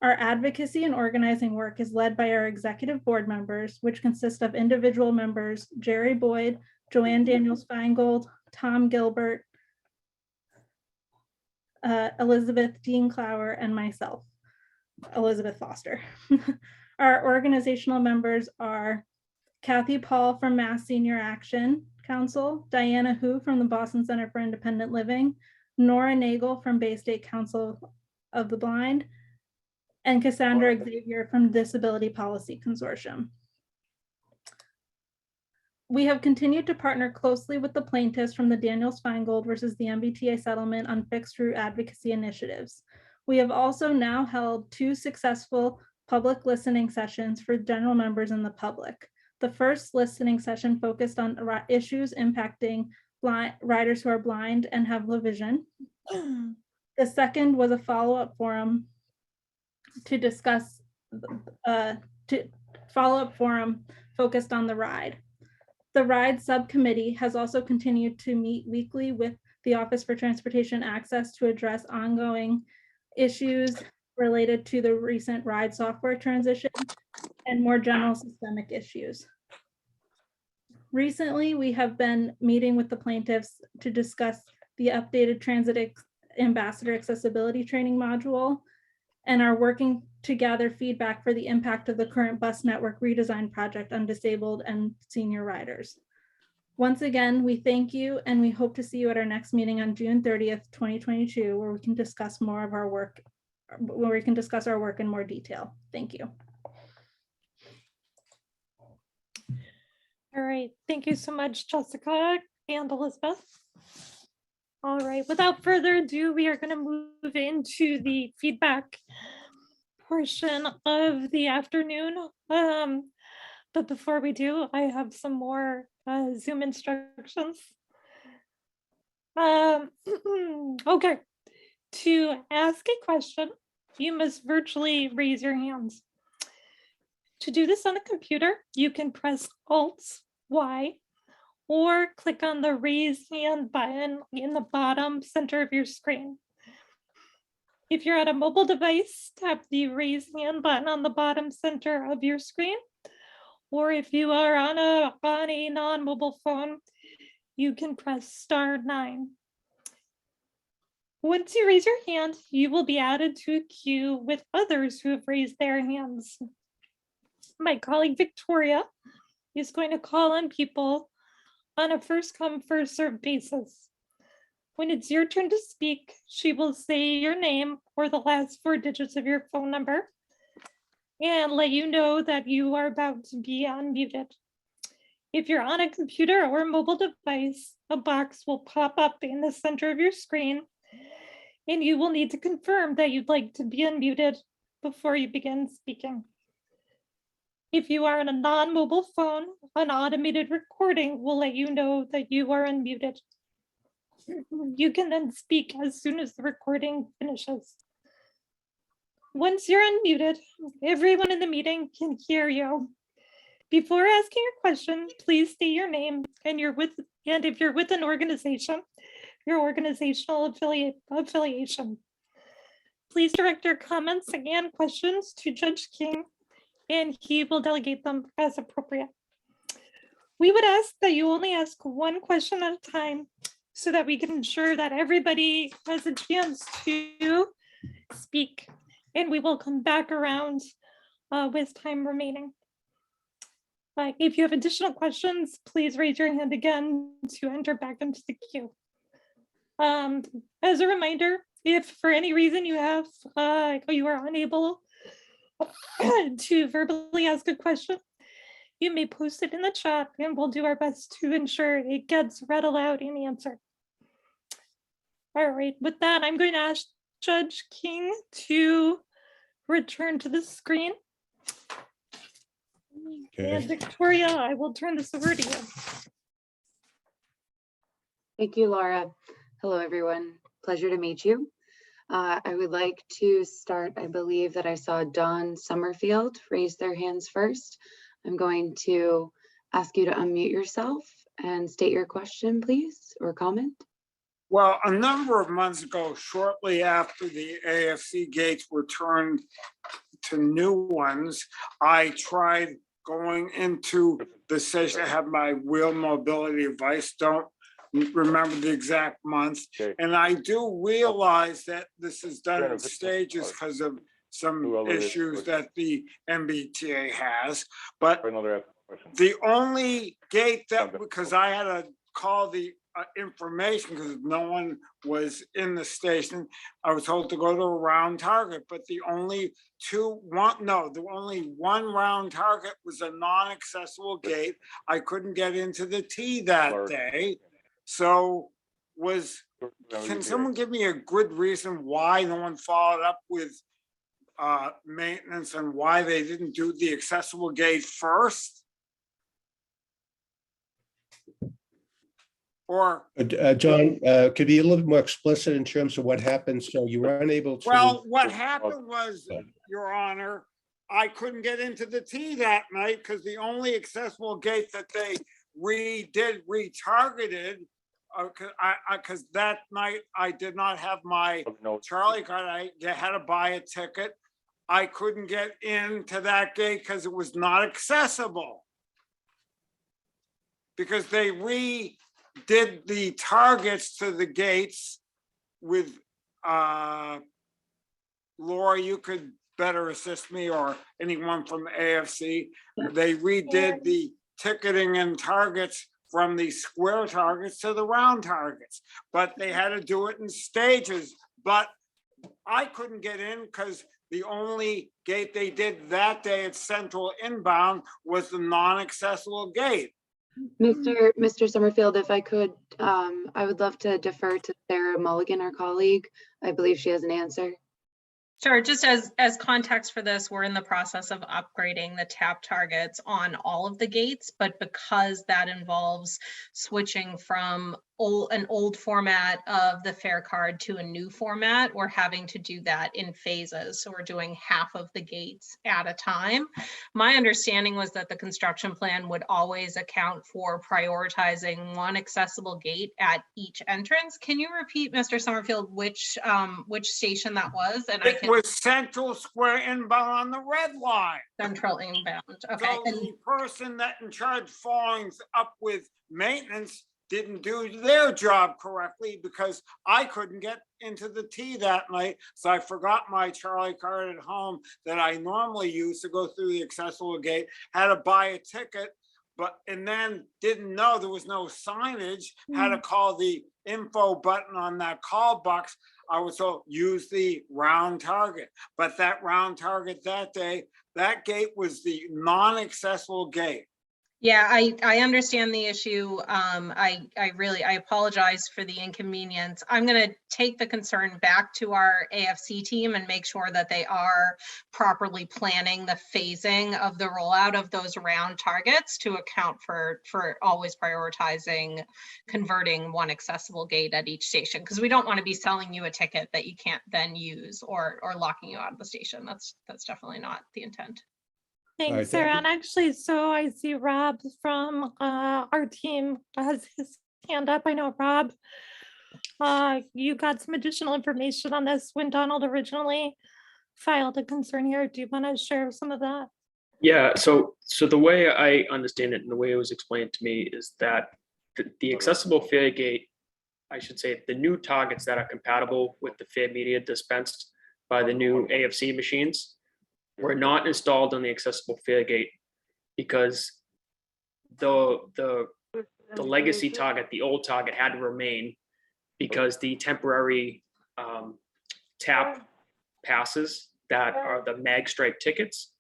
Our advocacy and organizing work is led by our executive board members, which consist of individual members Jerry Boyd, Joanne Daniels-Finegold, Tom Gilbert, Elizabeth Dean Clower, and myself, Elizabeth Foster. Our organizational members are Kathy Paul from Mass Senior Action Council, Diana Hu from the Boston Center for Independent Living, Nora Nagel from Bay State Council of the Blind, and Cassandra Xavier from Disability Policy Consortium. We have continued to partner closely with the plaintiffs from the Daniels-Finegold versus the MBTA settlement on fixed route advocacy initiatives. We have also now held 2 successful public listening sessions for general members and the public. The first listening session focused on issues impacting riders who are blind and have low vision. The second was a follow-up forum to discuss focused on the ride. The ride subcommittee has also continued to meet weekly with the Office for Transportation Access to address ongoing issues related to the recent ride software transition and more general systemic issues. Recently, we have been meeting with the plaintiffs to discuss the updated Transit Ambassador Accessibility Training module and are working to gather feedback for the impact of the current bus network redesign project on disabled and senior riders. Once again, we thank you and we hope to see you at our next meeting on June 30th, 2022, where we can discuss more of our work, where we can discuss our work in more detail. Thank you. All right, thank you so much, Jessica and Elizabeth. All right, without further ado, we are going to move into the feedback portion of the afternoon. But before we do, I have some more Zoom instructions. Okay, to ask a question, you must virtually raise your hands. To do this on a computer, you can press Alt-Y or click on the raise hand button in the bottom center of your screen. If you're at a mobile device, tap the raise hand button on the bottom center of your screen. Or if you are on a non-mobile phone, you can press *9. Once you raise your hand, you will be added to a queue with others who have raised their hands. My colleague Victoria is going to call on people on a first come, first served basis. When it's your turn to speak, she will say your name or the last 4 digits of your phone number and let you know that you are about to be unmuted. If you're on a computer or mobile device, a box will pop up in the center of your screen and you will need to confirm that you'd like to be unmuted before you begin speaking. If you are on a non-mobile phone, an automated recording will let you know that you are unmuted. You can then speak as soon as the recording finishes. Once you're unmuted, everyone in the meeting can hear you. Before asking your question, please state your name and if you're with an organization, your organizational affiliation. Please direct your comments and questions to Judge King, and he will delegate them as appropriate. We would ask that you only ask one question at a time so that we can ensure that everybody has a chance to speak, and we will come back around with time remaining. If you have additional questions, please raise your hand again to enter back into the queue. As a reminder, if for any reason you are unable to verbally ask a question, you may post it in the chat and we'll do our best to ensure it gets read aloud and answered. All right, with that, I'm going to ask Judge King to return to the screen. Okay. And Victoria, I will turn this over to you. Thank you, Laura. Hello, everyone. Pleasure to meet you. I would like to start, I believe that I saw Dawn Summerfield raise their hands first. I'm going to ask you to unmute yourself and state your question, please, or comment. Well, a number of months ago, shortly after the AFC gates were turned to new ones, I tried going into the session. I have my wheel mobility device, don't remember the exact month. Okay. And I do realize that this is done in stages because of some issues that the MBTA has. But the only gate that, because I had to call the information because no one was in the station, I was told to go to a round target, but the only one round target was a non-accessible gate. I couldn't get into the T that day. So can someone give me a good reason why no one followed up with maintenance and why they didn't do the accessible gate first? Or John, could be a little more explicit in terms of what happened. So you were unable to. Well, what happened was, Your Honor, I couldn't get into the T that night because the only accessible gate that they retargeted, because that night I did not have my Charlie card. I had to buy a ticket. I couldn't get into that gate because it was not accessible. Because they redid the targets to the gates with, Laura, you could better assist me, or anyone from the AFC. They redid the ticketing and targets from the square targets to the round targets, but they had to do it in stages. But I couldn't get in because the only gate they did that day at Central Inbound was the non-accessible gate. Mr. Summerfield, if I could, I would love to defer to Sarah Mulligan, our colleague. I believe she has an answer. Sure, just as context for this, we're in the process of upgrading the tap targets on all of the gates, but because that involves switching from an old format of the fare card to a new format, we're having to do that in phases. So we're doing half of the gates at a time. My understanding was that the construction plan would always account for prioritizing one accessible gate at each entrance. Can you repeat, Mr. Summerfield, which station that was? And it was Central Square Inbound on the red line. Central Inbound, okay. So the person that in charge following up with maintenance didn't do their job correctly because I couldn't get into the T that night. So I forgot my Charlie card at home that I normally use to go through the accessible gate, had to buy a ticket, and then didn't know there was no signage, had to call the info button on that call box. I was told use the round target, but that round target that day, that gate was the non-accessible gate. Yeah, I understand the issue. I apologize for the inconvenience. I'm going to take the concern back to our AFC team and make sure that they are properly planning the phasing of the rollout of those round targets to account for always prioritizing converting one accessible gate at each station, because we don't want to be selling you a ticket that you can't then use or locking you out of the station. That's definitely not the intent. right, Thanks, thank Sarah. you. And actually, so I see Rob from our team has his hand up. I know, Rob, you got some additional information on this when Donald originally filed a concern here. Do you want to share some of that? Yeah, so the way I understand it and the way it was explained to me is that the accessible Faregate, I should say, the new targets that are compatible with the Fair Media dispensed by the new AFC machines were not installed on the accessible Faregate because the legacy target, the old target, had to remain because the temporary tap passes that are the mag stripe tickets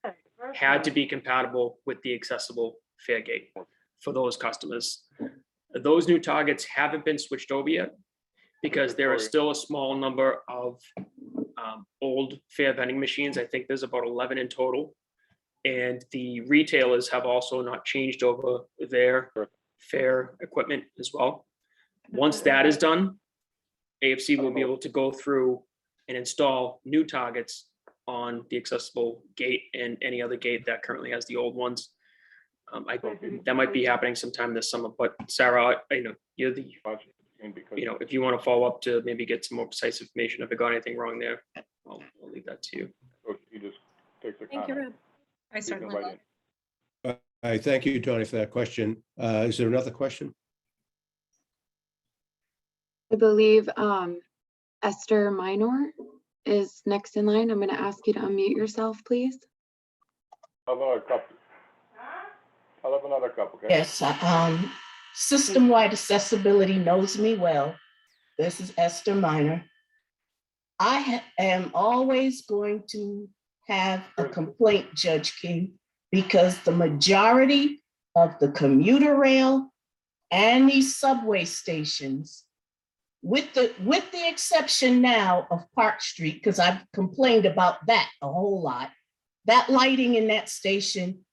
had to be compatible with the accessible Faregate for those customers. Those new targets haven't been switched over yet because there is still a small number of old fare vending machines. I think there's about 11 in total. And the retailers have also not changed over their fare equipment as well. Once that is done, AFC will be able to go through and install new targets on the accessible gate and any other gate that currently has the old ones. That might be happening sometime this summer, but Sarah, you're the, if you want to follow up to maybe get some more precise information, if I got anything wrong there, I'll leave that to you. Thank you, Rob. I certainly will. All right, thank you, Tony, for that question. Is there another question? I believe Esther Minor is next in line. I'm going to ask you to unmute yourself, please. I'll have another couple. Okay? Yes, system-wide accessibility knows me well. This is Esther Minor. I am always going to have a complaint, Judge King, because the majority of the commuter rail and these subway stations, with the exception now of Park Street, because I've complained about that a whole lot, that lighting in that station,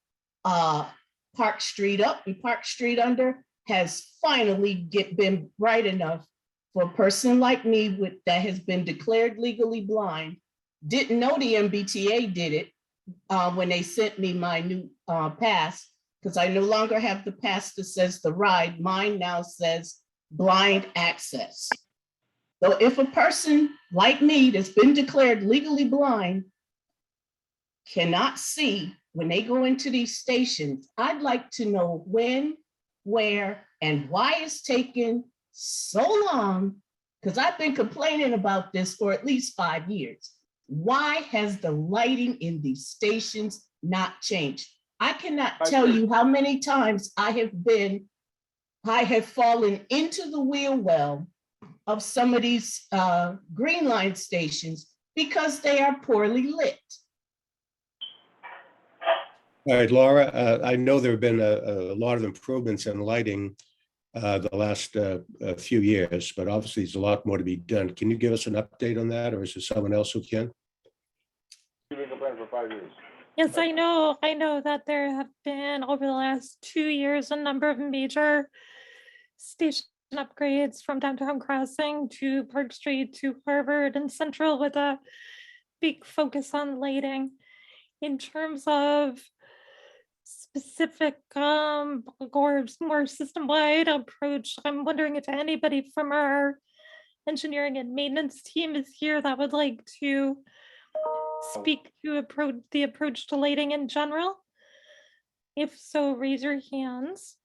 Park Street up and Park Street under, has finally been bright enough for a person like me that has been declared legally blind. Didn't know the MBTA did it when they sent me my new pass, because I no longer have the pass that says the ride. Mine now says blind access. So if a person like me that's been declared legally blind cannot see when they go into these stations, I'd like to know when, where, and why it's taking so long, because I've been complaining about this for at least 5 years. Why has the lighting in these stations not changed? I cannot tell you how many times I have fallen into the wheel well of some of these Green Line stations because they are poorly lit. All right, Laura, I know there have been a lot of improvements in lighting the last few years, but obviously there's a lot more to be done. Can you give us an update on that, or is there someone else who can? You've been complaining for 5 years. Yes, I know that there have been over the last 2 years a number of major station upgrades from Downtown Crossing to Park Street to Harvard and Central, with a big focus on lighting. In terms of specific or more system-wide approach, I'm wondering if anybody from our engineering and maintenance team is here that would like to speak to the approach to lighting in general. If so, raise your hands.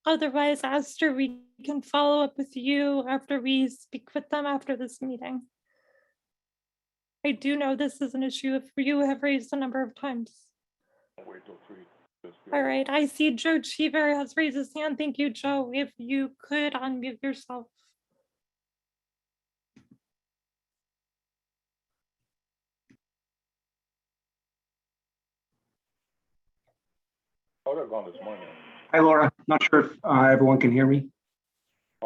Otherwise, Esther, we can follow up with you after we speak with them after this meeting. I do know this is an issue if you have raised a number of times. Wait till 3. All right, I see Joe Cheever has raised his hand. Thank you, Joe. If you could unmute yourself. Laura gone this morning. Hi, Laura. Not sure if everyone can hear me.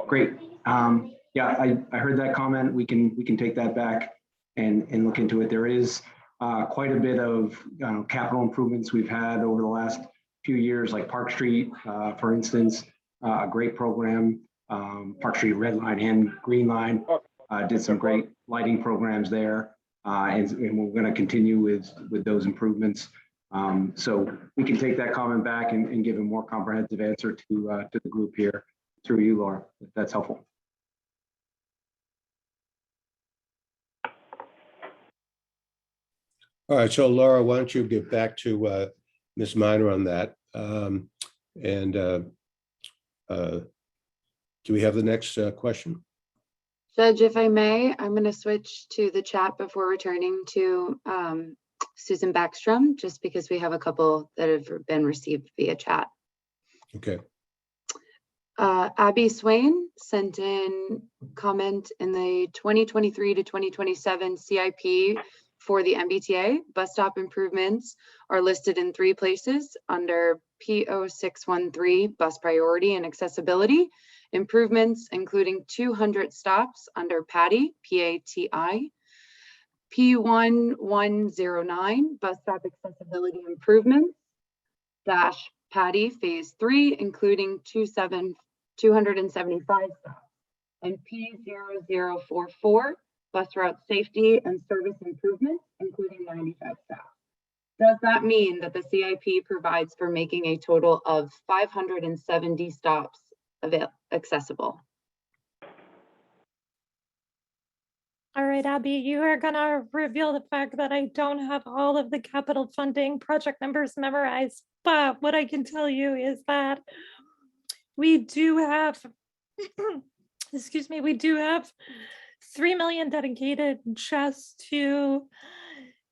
Great. Yeah, I heard that comment. We can take that back and look into it. There is quite a bit of capital improvements we've had over the last few years, like Park Street, for instance, a great program. Park Street Red Line and Green Line did some great lighting programs there, and we're going to continue with those improvements. So we can take that comment back and give a more comprehensive answer to the group here through you, Laura, if that's helpful. All right, so Laura, why don't you get back to Ms. Minor on that? Do we have the next question? Judge, if I may, I'm going to switch to the chat before returning to Susan Backstrom, just because we have a couple that have been received via chat. Okay. Abby Swain sent in comment in the 2023 to 2027 CIP for the MBTA. Bus stop improvements are listed in 3 places under P0613 bus priority and accessibility. Improvements including 200 stops under PATI, P-A-T-I. P1109 bus stop accessibility improvements dash PATI phase 3, including 275 stops. And P0044 bus route safety and service improvements, including 95 stops. Does that mean that the CIP provides for making a total of 570 stops accessible? All right, Abby, you are gonna reveal the fact that I don't have all of the capital funding project numbers memorized, but what I can tell you is that we do have, excuse me, we do have 3 million dedicated just to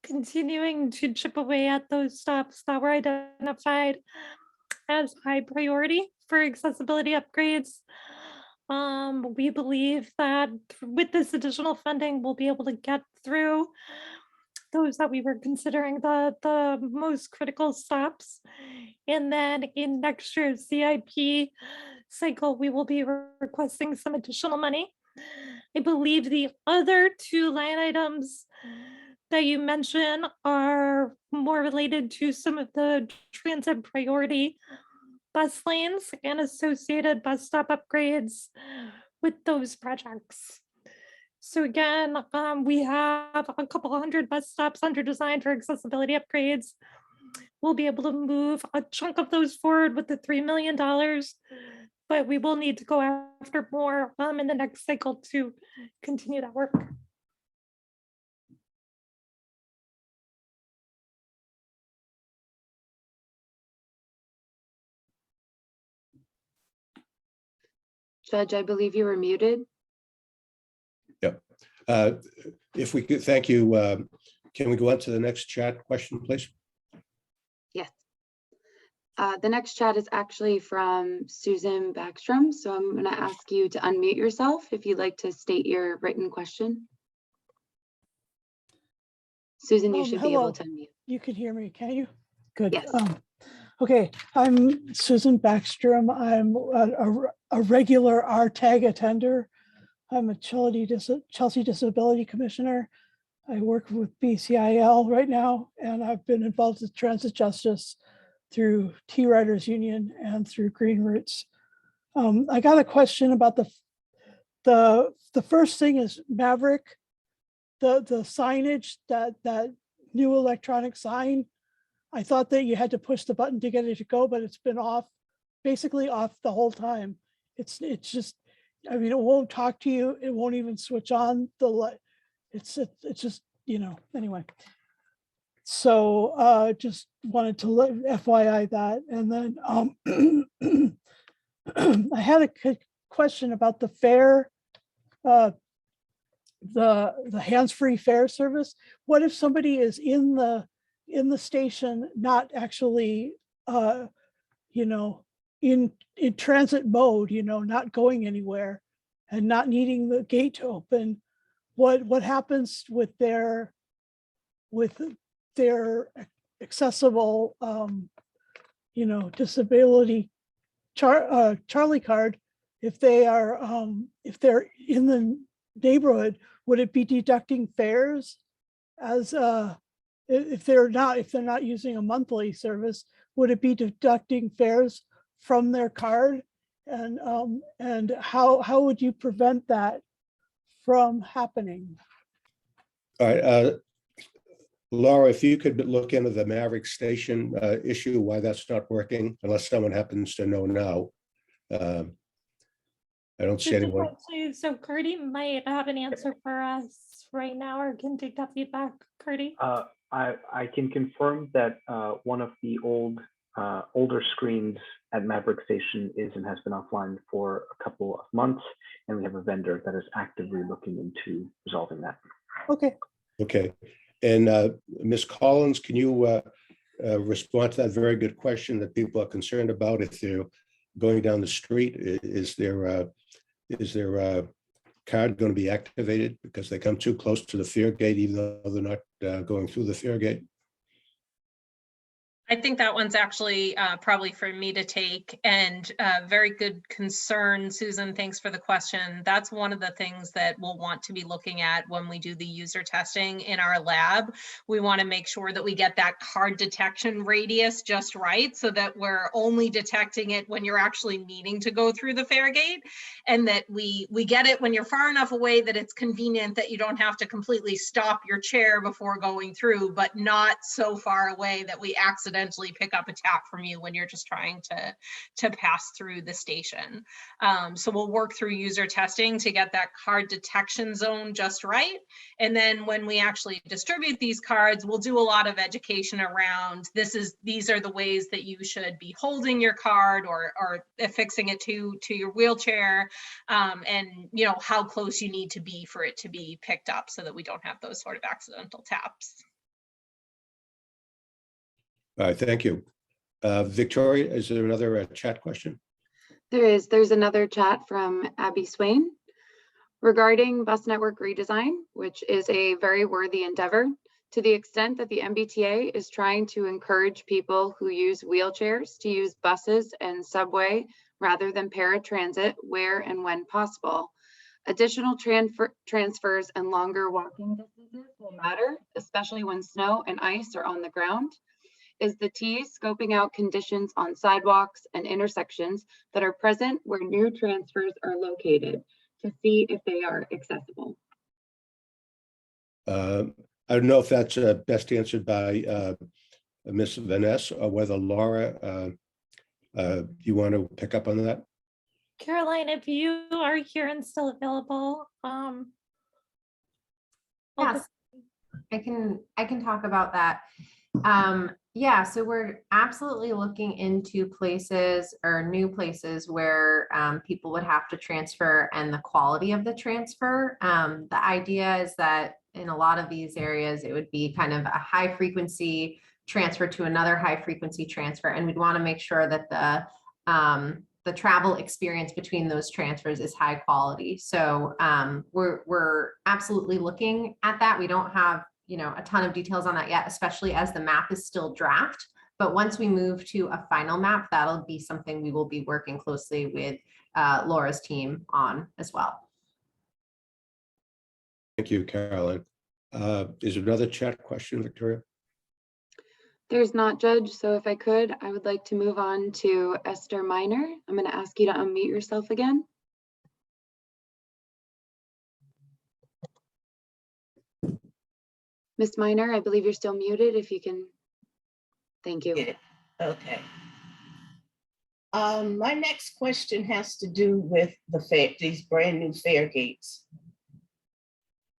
continuing to chip away at those stops that were identified as high priority for accessibility upgrades. We believe that with this additional funding, we'll be able to get through those that we were considering the most critical stops. And then in next year's CIP cycle, we will be requesting some additional money. I believe the other 2 line items that you mentioned are more related to some of the transit priority bus lanes and associated bus stop upgrades with those projects. So again, we have a couple hundred bus stops under design for accessibility upgrades. We'll be able to move a chunk of those forward with the $3 million, but we will need to go after more in the next cycle to continue that work. Judge, I believe you were muted. Yep. If we could, thank you. Can we go on to the next chat question, please? Yes. The next chat is actually from Susan Backstrom. So I'm going to ask you to unmute yourself if you'd like to state your written question. Susan, you should be able to unmute. You can hear me, can you? Good. Yes. Okay, I'm Susan Backstrom. I'm a regular RTAG attender. I'm a Chelsea Disability Commissioner. I work with BCIL right now, and I've been involved with transit justice through T-Riders Union and through Green Roots. I got a question about the first thing is Maverick, the signage, that new electronic sign. I thought that you had to push the button to get it to go, but it's been off, basically off the whole time. It's just, I mean, it won't talk to you. It won't even switch on the light. It's just, you know, anyway. So just wanted to let FYI that. And then I had a question about the fare, the hands-free fare service. What if somebody is in the station, not actually, you know, in transit mode, you know, not going anywhere and not needing the gate to open? What happens with their accessible, disability Charlie card, if they're in the neighborhood, would it be deducting fares as if they're not using a monthly service, would it be deducting fares from their card? And how would you prevent that from happening? All right, Laura, if you could look into the Maverick Station issue, why that's not working, unless someone happens to know now. I don't see anyone. So Curdy might have an answer for us right now, or can take that feedback. Curdy? I can confirm that one of the older screens at Maverick Station is and has been offline for a couple of months, and we have a vendor that is actively looking into resolving that. Okay. Okay. And Ms. Collins, can you respond to that very good question that people are concerned about if they're going down the street? Is their card going to be activated because they come too close to the Faregate, even though they're not going through the Faregate? I think that one's actually probably for me to take, and very good concern, Susan. Thanks for the question. That's one of the things that we'll want to be looking at when we do the user testing in our lab. We want to make sure that we get that card detection radius just right, so that we're only detecting it when you're actually needing to go through the Faregate, and that we get it when you're far enough away that it's convenient that you don't have to completely stop your chair before going through, but not so far away that we accidentally pick up a tap from you when you're just trying to pass through the station. So we'll work through user testing to get that card detection zone just right. And then when we actually distribute these cards, we'll do a lot of education around these are the ways that you should be holding your card or affixing it to your wheelchair, and how close you need to be for it to be picked up so that we don't have those sort of accidental taps. All right, thank you. Victoria, is there another chat question? There's another chat from Abby Swain regarding bus network redesign, which is a very worthy endeavor. To the extent that the MBTA is trying to encourage people who use wheelchairs to use buses and subway rather than paratransit where and when possible. Additional transfers and longer walking distances will matter, especially when snow and ice are on the ground. Is the T scoping out conditions on sidewalks and intersections that are present where new transfers are located to see if they are accessible? I don't know if that's best answered by Ms. Vanessa or whether Laura, you want to pick up on that? Caroline, if you are here and still available, yes, I can talk about that. Yeah, so we're absolutely looking into places or new places where people would have to transfer and the quality of the transfer. The idea is that in a lot of these areas, it would be kind of a high frequency transfer to another high frequency transfer. And we'd want to make sure that the travel experience between those transfers is high quality. So we're absolutely looking at that. We don't have a ton of details on that yet, especially as the map is still draft. But once we move to a final map, that'll be something we will be working closely with Laura's team on as well. Thank you, Caroline. Is there another chat question, Victoria? There's not, Judge. So if I could, I would like to move on to Esther Miner. I'm going to ask you to unmute yourself again. Ms. Miner, I believe you're still muted. If you can, thank you. Yeah. Okay. My next question has to do with these brand new Faregates.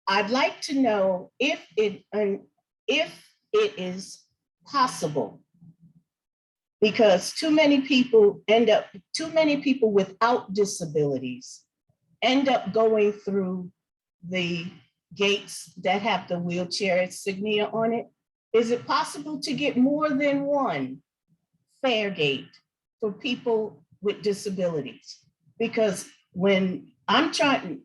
I'd like to know if it is possible, because too many people without disabilities end up going through the gates that have the wheelchair insignia on it. Is it possible to get more than one Faregate for people with disabilities? Because when I'm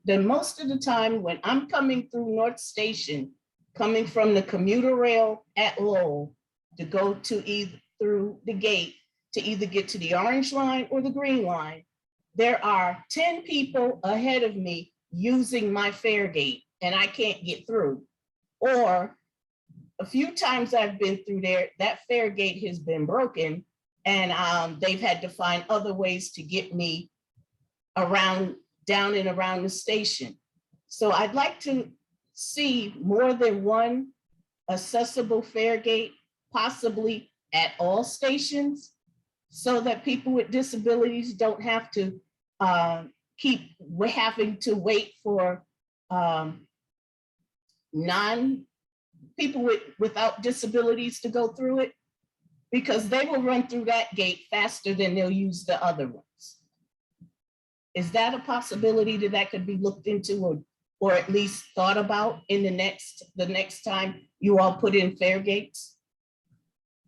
most of the time when I'm coming through North Station, coming from the commuter rail at Lowell to go to either through the gate, to either get to the orange line or the green line, there are 10 people ahead of me using my Fairgate and I can't get through. Or a few times I've been through there, that Fairgate has been broken and they've had to find other ways to get me around, down and around the station. So I'd like to see more than one accessible Fairgate, possibly at all stations, so that people with disabilities don't have to keep having to wait for people without disabilities to go through it, because they will run through that gate faster than they'll use the other ones. Is that a possibility that could be looked into or at least thought about in the next time you all put in Fairgates?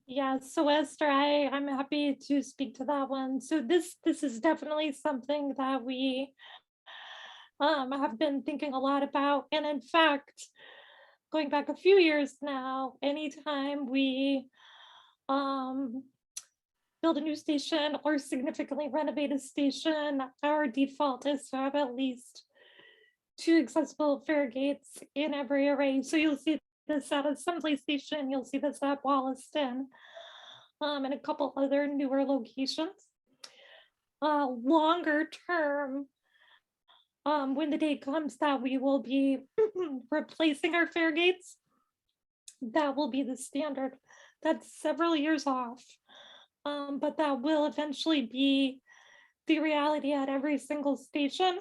Yeah, so Esther, I'm happy to speak to that one. So this is definitely something that we have been thinking a lot about. And in fact, going back a few years now, anytime we build a new station or significantly renovate a station, our default is to have at least 2 accessible Fairgates in every array. So you'll see this at Assembly Station, you'll see this at Wollaston, and a couple other newer locations. Longer term, when the day comes that we will be replacing our Fairgates, that will be the standard. That's several years off, but that will eventually be the reality at every single station.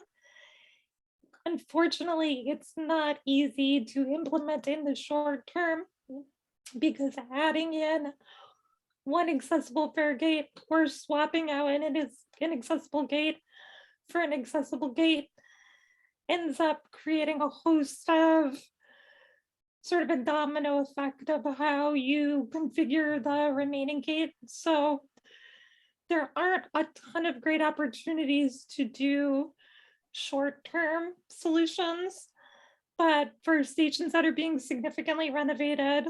Unfortunately, it's not easy to implement in the short term because adding in one accessible Fairgate or swapping out an inaccessible gate for an accessible gate ends up creating a host of sort of a domino effect of how you configure the remaining gate. So there aren't a ton of great opportunities to do short-term solutions, but for stations that are being significantly renovated,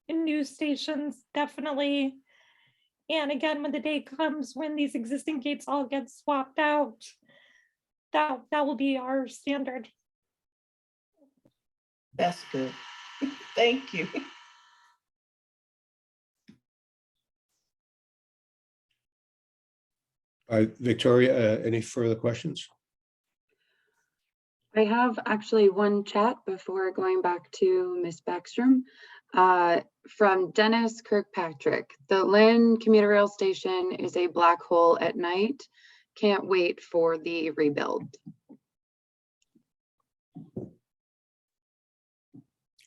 in new stations, definitely. And again, when the day comes when these existing gates all get swapped out, that will be our standard. That's good. Thank you. All right, Victoria, any further questions? I have actually one chat before going back to Ms. Backstrom from Dennis Kirkpatrick. The Lynn commuter rail station is a black hole at night. Can't wait for the rebuild.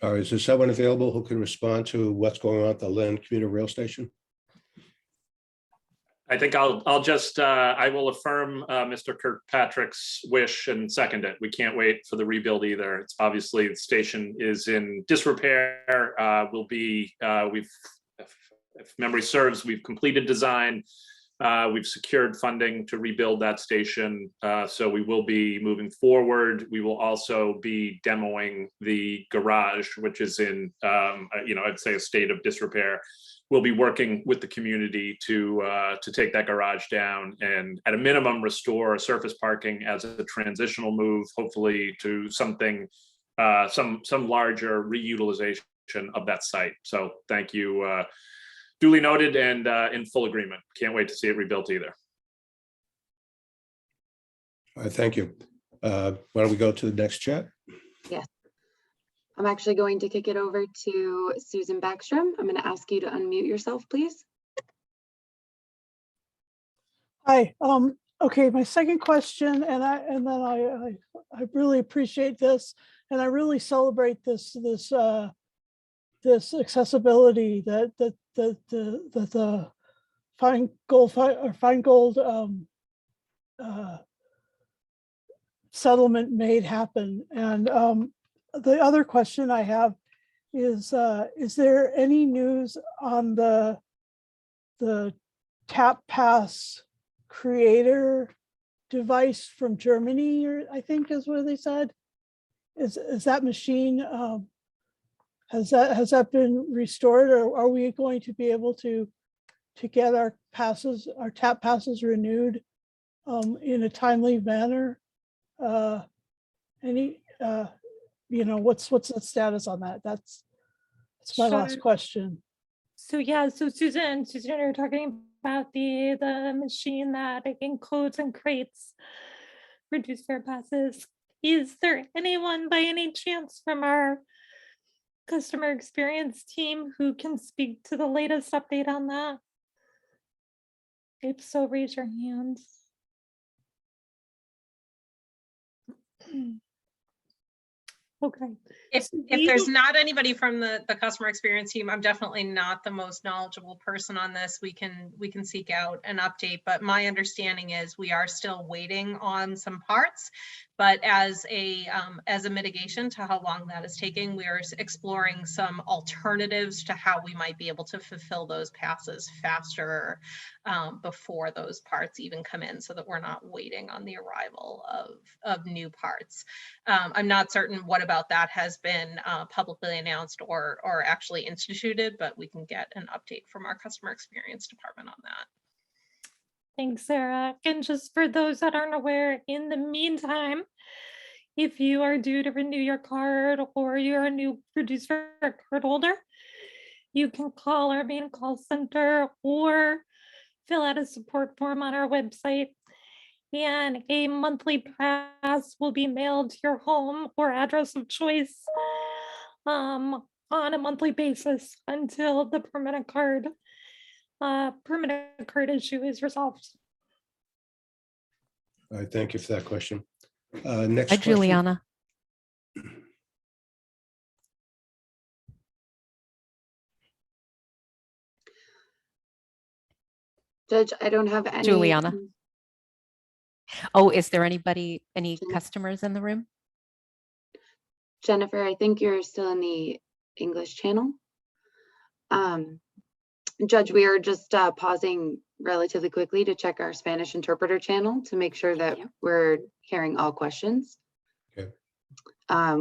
All right, is there someone available who can respond to what's going on at the Lynn commuter rail station? I think I'll just, I will affirm Mr. Kirkpatrick's wish and second it. We can't wait for the rebuild either. It's obviously the station is in disrepair. If memory serves, we've completed design. We've secured funding to rebuild that station. So we will be moving forward. We will also be demoing the garage, which is in, I'd say a state of disrepair. We'll be working with the community to take that garage down and at a minimum restore surface parking as a transitional move, hopefully to something, some larger reutilization of that site. So thank you. Duly noted and in full agreement. Can't wait to see it rebuilt either. All right, thank you. Why don't we go to the next chat? Yes. I'm actually going to kick it over to Susan Backstrom. I'm going to ask you to unmute yourself, please. Hi. Okay, my second question, and I really appreciate this, and I really celebrate this accessibility that the Finegold settlement made happen. And the other question I have is there any news on the Tap Pass creator device from Germany, or I think is what they said? Is that machine, has that been restored, or are we going to be able to to get our TAP passes renewed in a timely manner. What's the status on that? That's my last Sure. question. So yeah, so Susan, you're talking about the machine that encodes and creates reduced fare passes. Is there anyone by any chance from our customer experience team who can speak to the latest update on that? If so, raise your hands. Okay. If there's not anybody from the customer experience team, I'm definitely not the most knowledgeable person on this. We can seek out an update, but my understanding is we are still waiting on some parts. But as a mitigation to how long that is taking, we are exploring some alternatives to how we might be able to fulfill those passes faster before those parts even come in, so that we're not waiting on the arrival of new parts. I'm not certain what about that has been publicly announced or actually instituted, but we can get an update from our customer experience department on that. Thanks, Sarah. And just for those that aren't aware, in the meantime, if you are due to renew your card or you're a new reduced fare card holder, you can call our main call center or fill out a support form on our website, and a monthly pass will be mailed to your home or address of choice on a monthly basis until the permanent card issue is resolved. All right, thank you for that question. Next Hi, question. Juliana. Judge, I don't have any. Juliana. Oh, is there any customers in the room? Jennifer, I think you're still in the English channel. Judge, we are just pausing relatively quickly to check our Spanish interpreter channel to make sure that we're hearing all questions. Okay.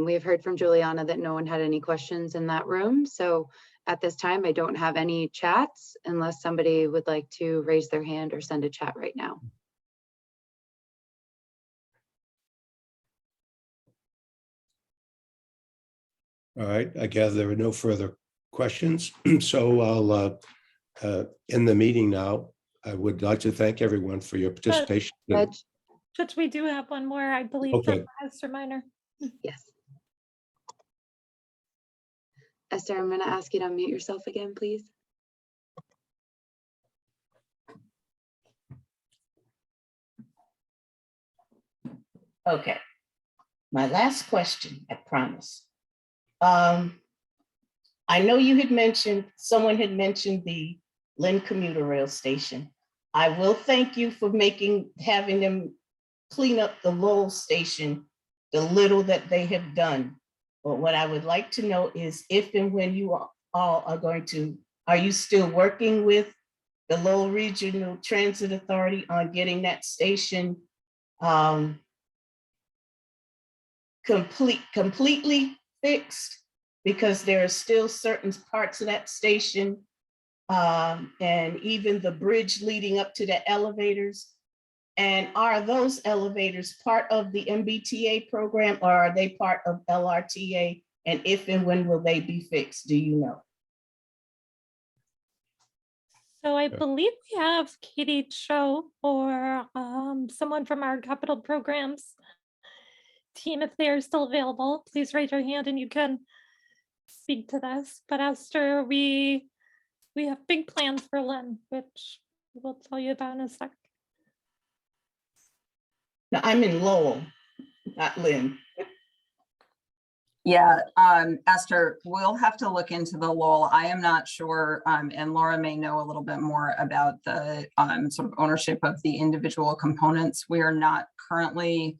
We have heard from Juliana that no one had any questions in that room. So at this time, I don't have any chats unless somebody would like to raise their hand or send a chat right now. All right, I gather there are no further questions. So I'll end the meeting now. I would like to thank everyone for your participation. Judge, we do have one more, I believe, Okay. from Esther Minor. Yes. Esther, I'm going to ask you to unmute yourself again, please. Okay. My last question, I promise. I know you had mentioned, someone had mentioned the Lynn commuter rail station. I will thank you for having them clean up the Lowell station, the little that they have done. But what I would like to know is if and when you all are going to, are you still working with the Lowell Regional Transit Authority on getting that station completely fixed? Because there are still certain parts of that station and even the bridge leading up to the elevators. And are those elevators part of the MBTA program, or are they part of LRTA? And if and when will they be fixed? Do you know? So I believe we have Katie Cho or someone from our capital programs team. If they are still available, please raise your hand and you can speak to this. But Esther, we have big plans for Lynn, which we'll tell you about in a sec. No, I'm in Lowell, not Lynn. Yeah, Esther, we'll have to look into the Lowell. I am not sure, and Laura may know a little bit more about the sort of ownership of the individual components. We are not currently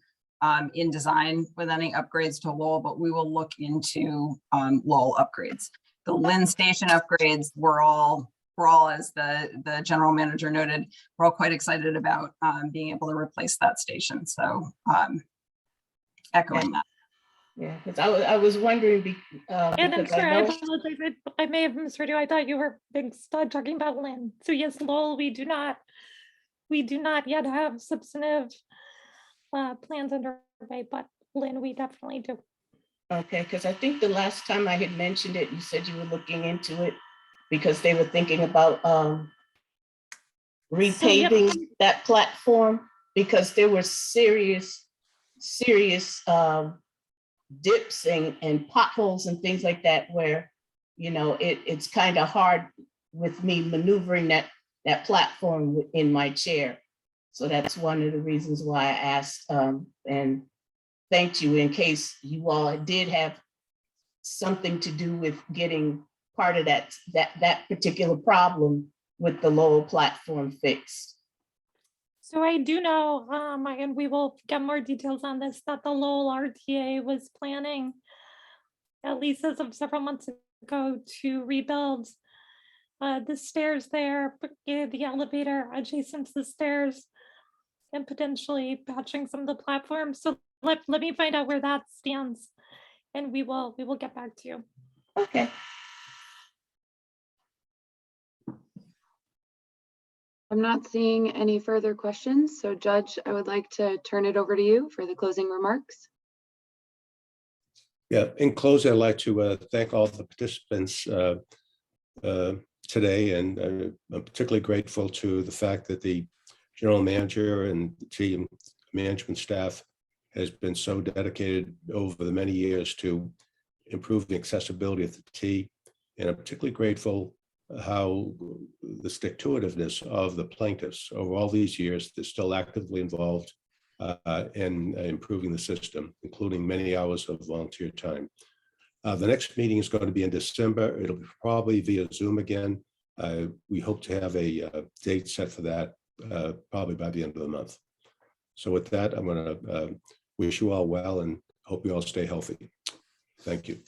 in design with any upgrades to Lowell, but we will look into Lowell upgrades. The Lynn station upgrades, we're all, as the general manager noted, we're all quite excited about being able to replace that station. So echoing that. Yeah, because I was wondering And I'm because I sorry, I know. apologize. I may have misheard you. I thought you were talking about Lynn. So yes, Lowell, we do not yet have substantive plans underway, but Lynn, we definitely do. Okay, because I think the last time I had mentioned it, you said you were looking into it because they were thinking about repaving that platform because there were serious dips and potholes and things like that where, you know, it's kind of hard with me maneuvering that platform in my chair. So that's one of the reasons why I asked and thanked you in case you all did have something to do with getting part of that particular problem with the Lowell platform fixed. So I do know, and we will get more details on this, that the Lowell RTA was planning, at least as of several months ago, to rebuild the stairs there, the elevator adjacent to the stairs, and potentially patching some of the platforms. So let me find out where that stands, and we will get back to you. Okay. I'm not seeing any further questions. So Judge, I would like to turn it over to you for the closing remarks. Yeah, in closing, I'd like to thank all the participants today, and I'm particularly grateful to the fact that the general manager and the team management staff has been so dedicated over the many years to improving accessibility at the T. And I'm particularly grateful how the stick-to-itiveness of the plaintiffs over all these years, they're still actively involved in improving the system, including many hours of volunteer time. The next meeting is going to be in December. It'll be probably via Zoom again. We hope to have a date set for that probably by the end of the month. So with that, I'm going to wish you all well and hope you all stay healthy. Thank you.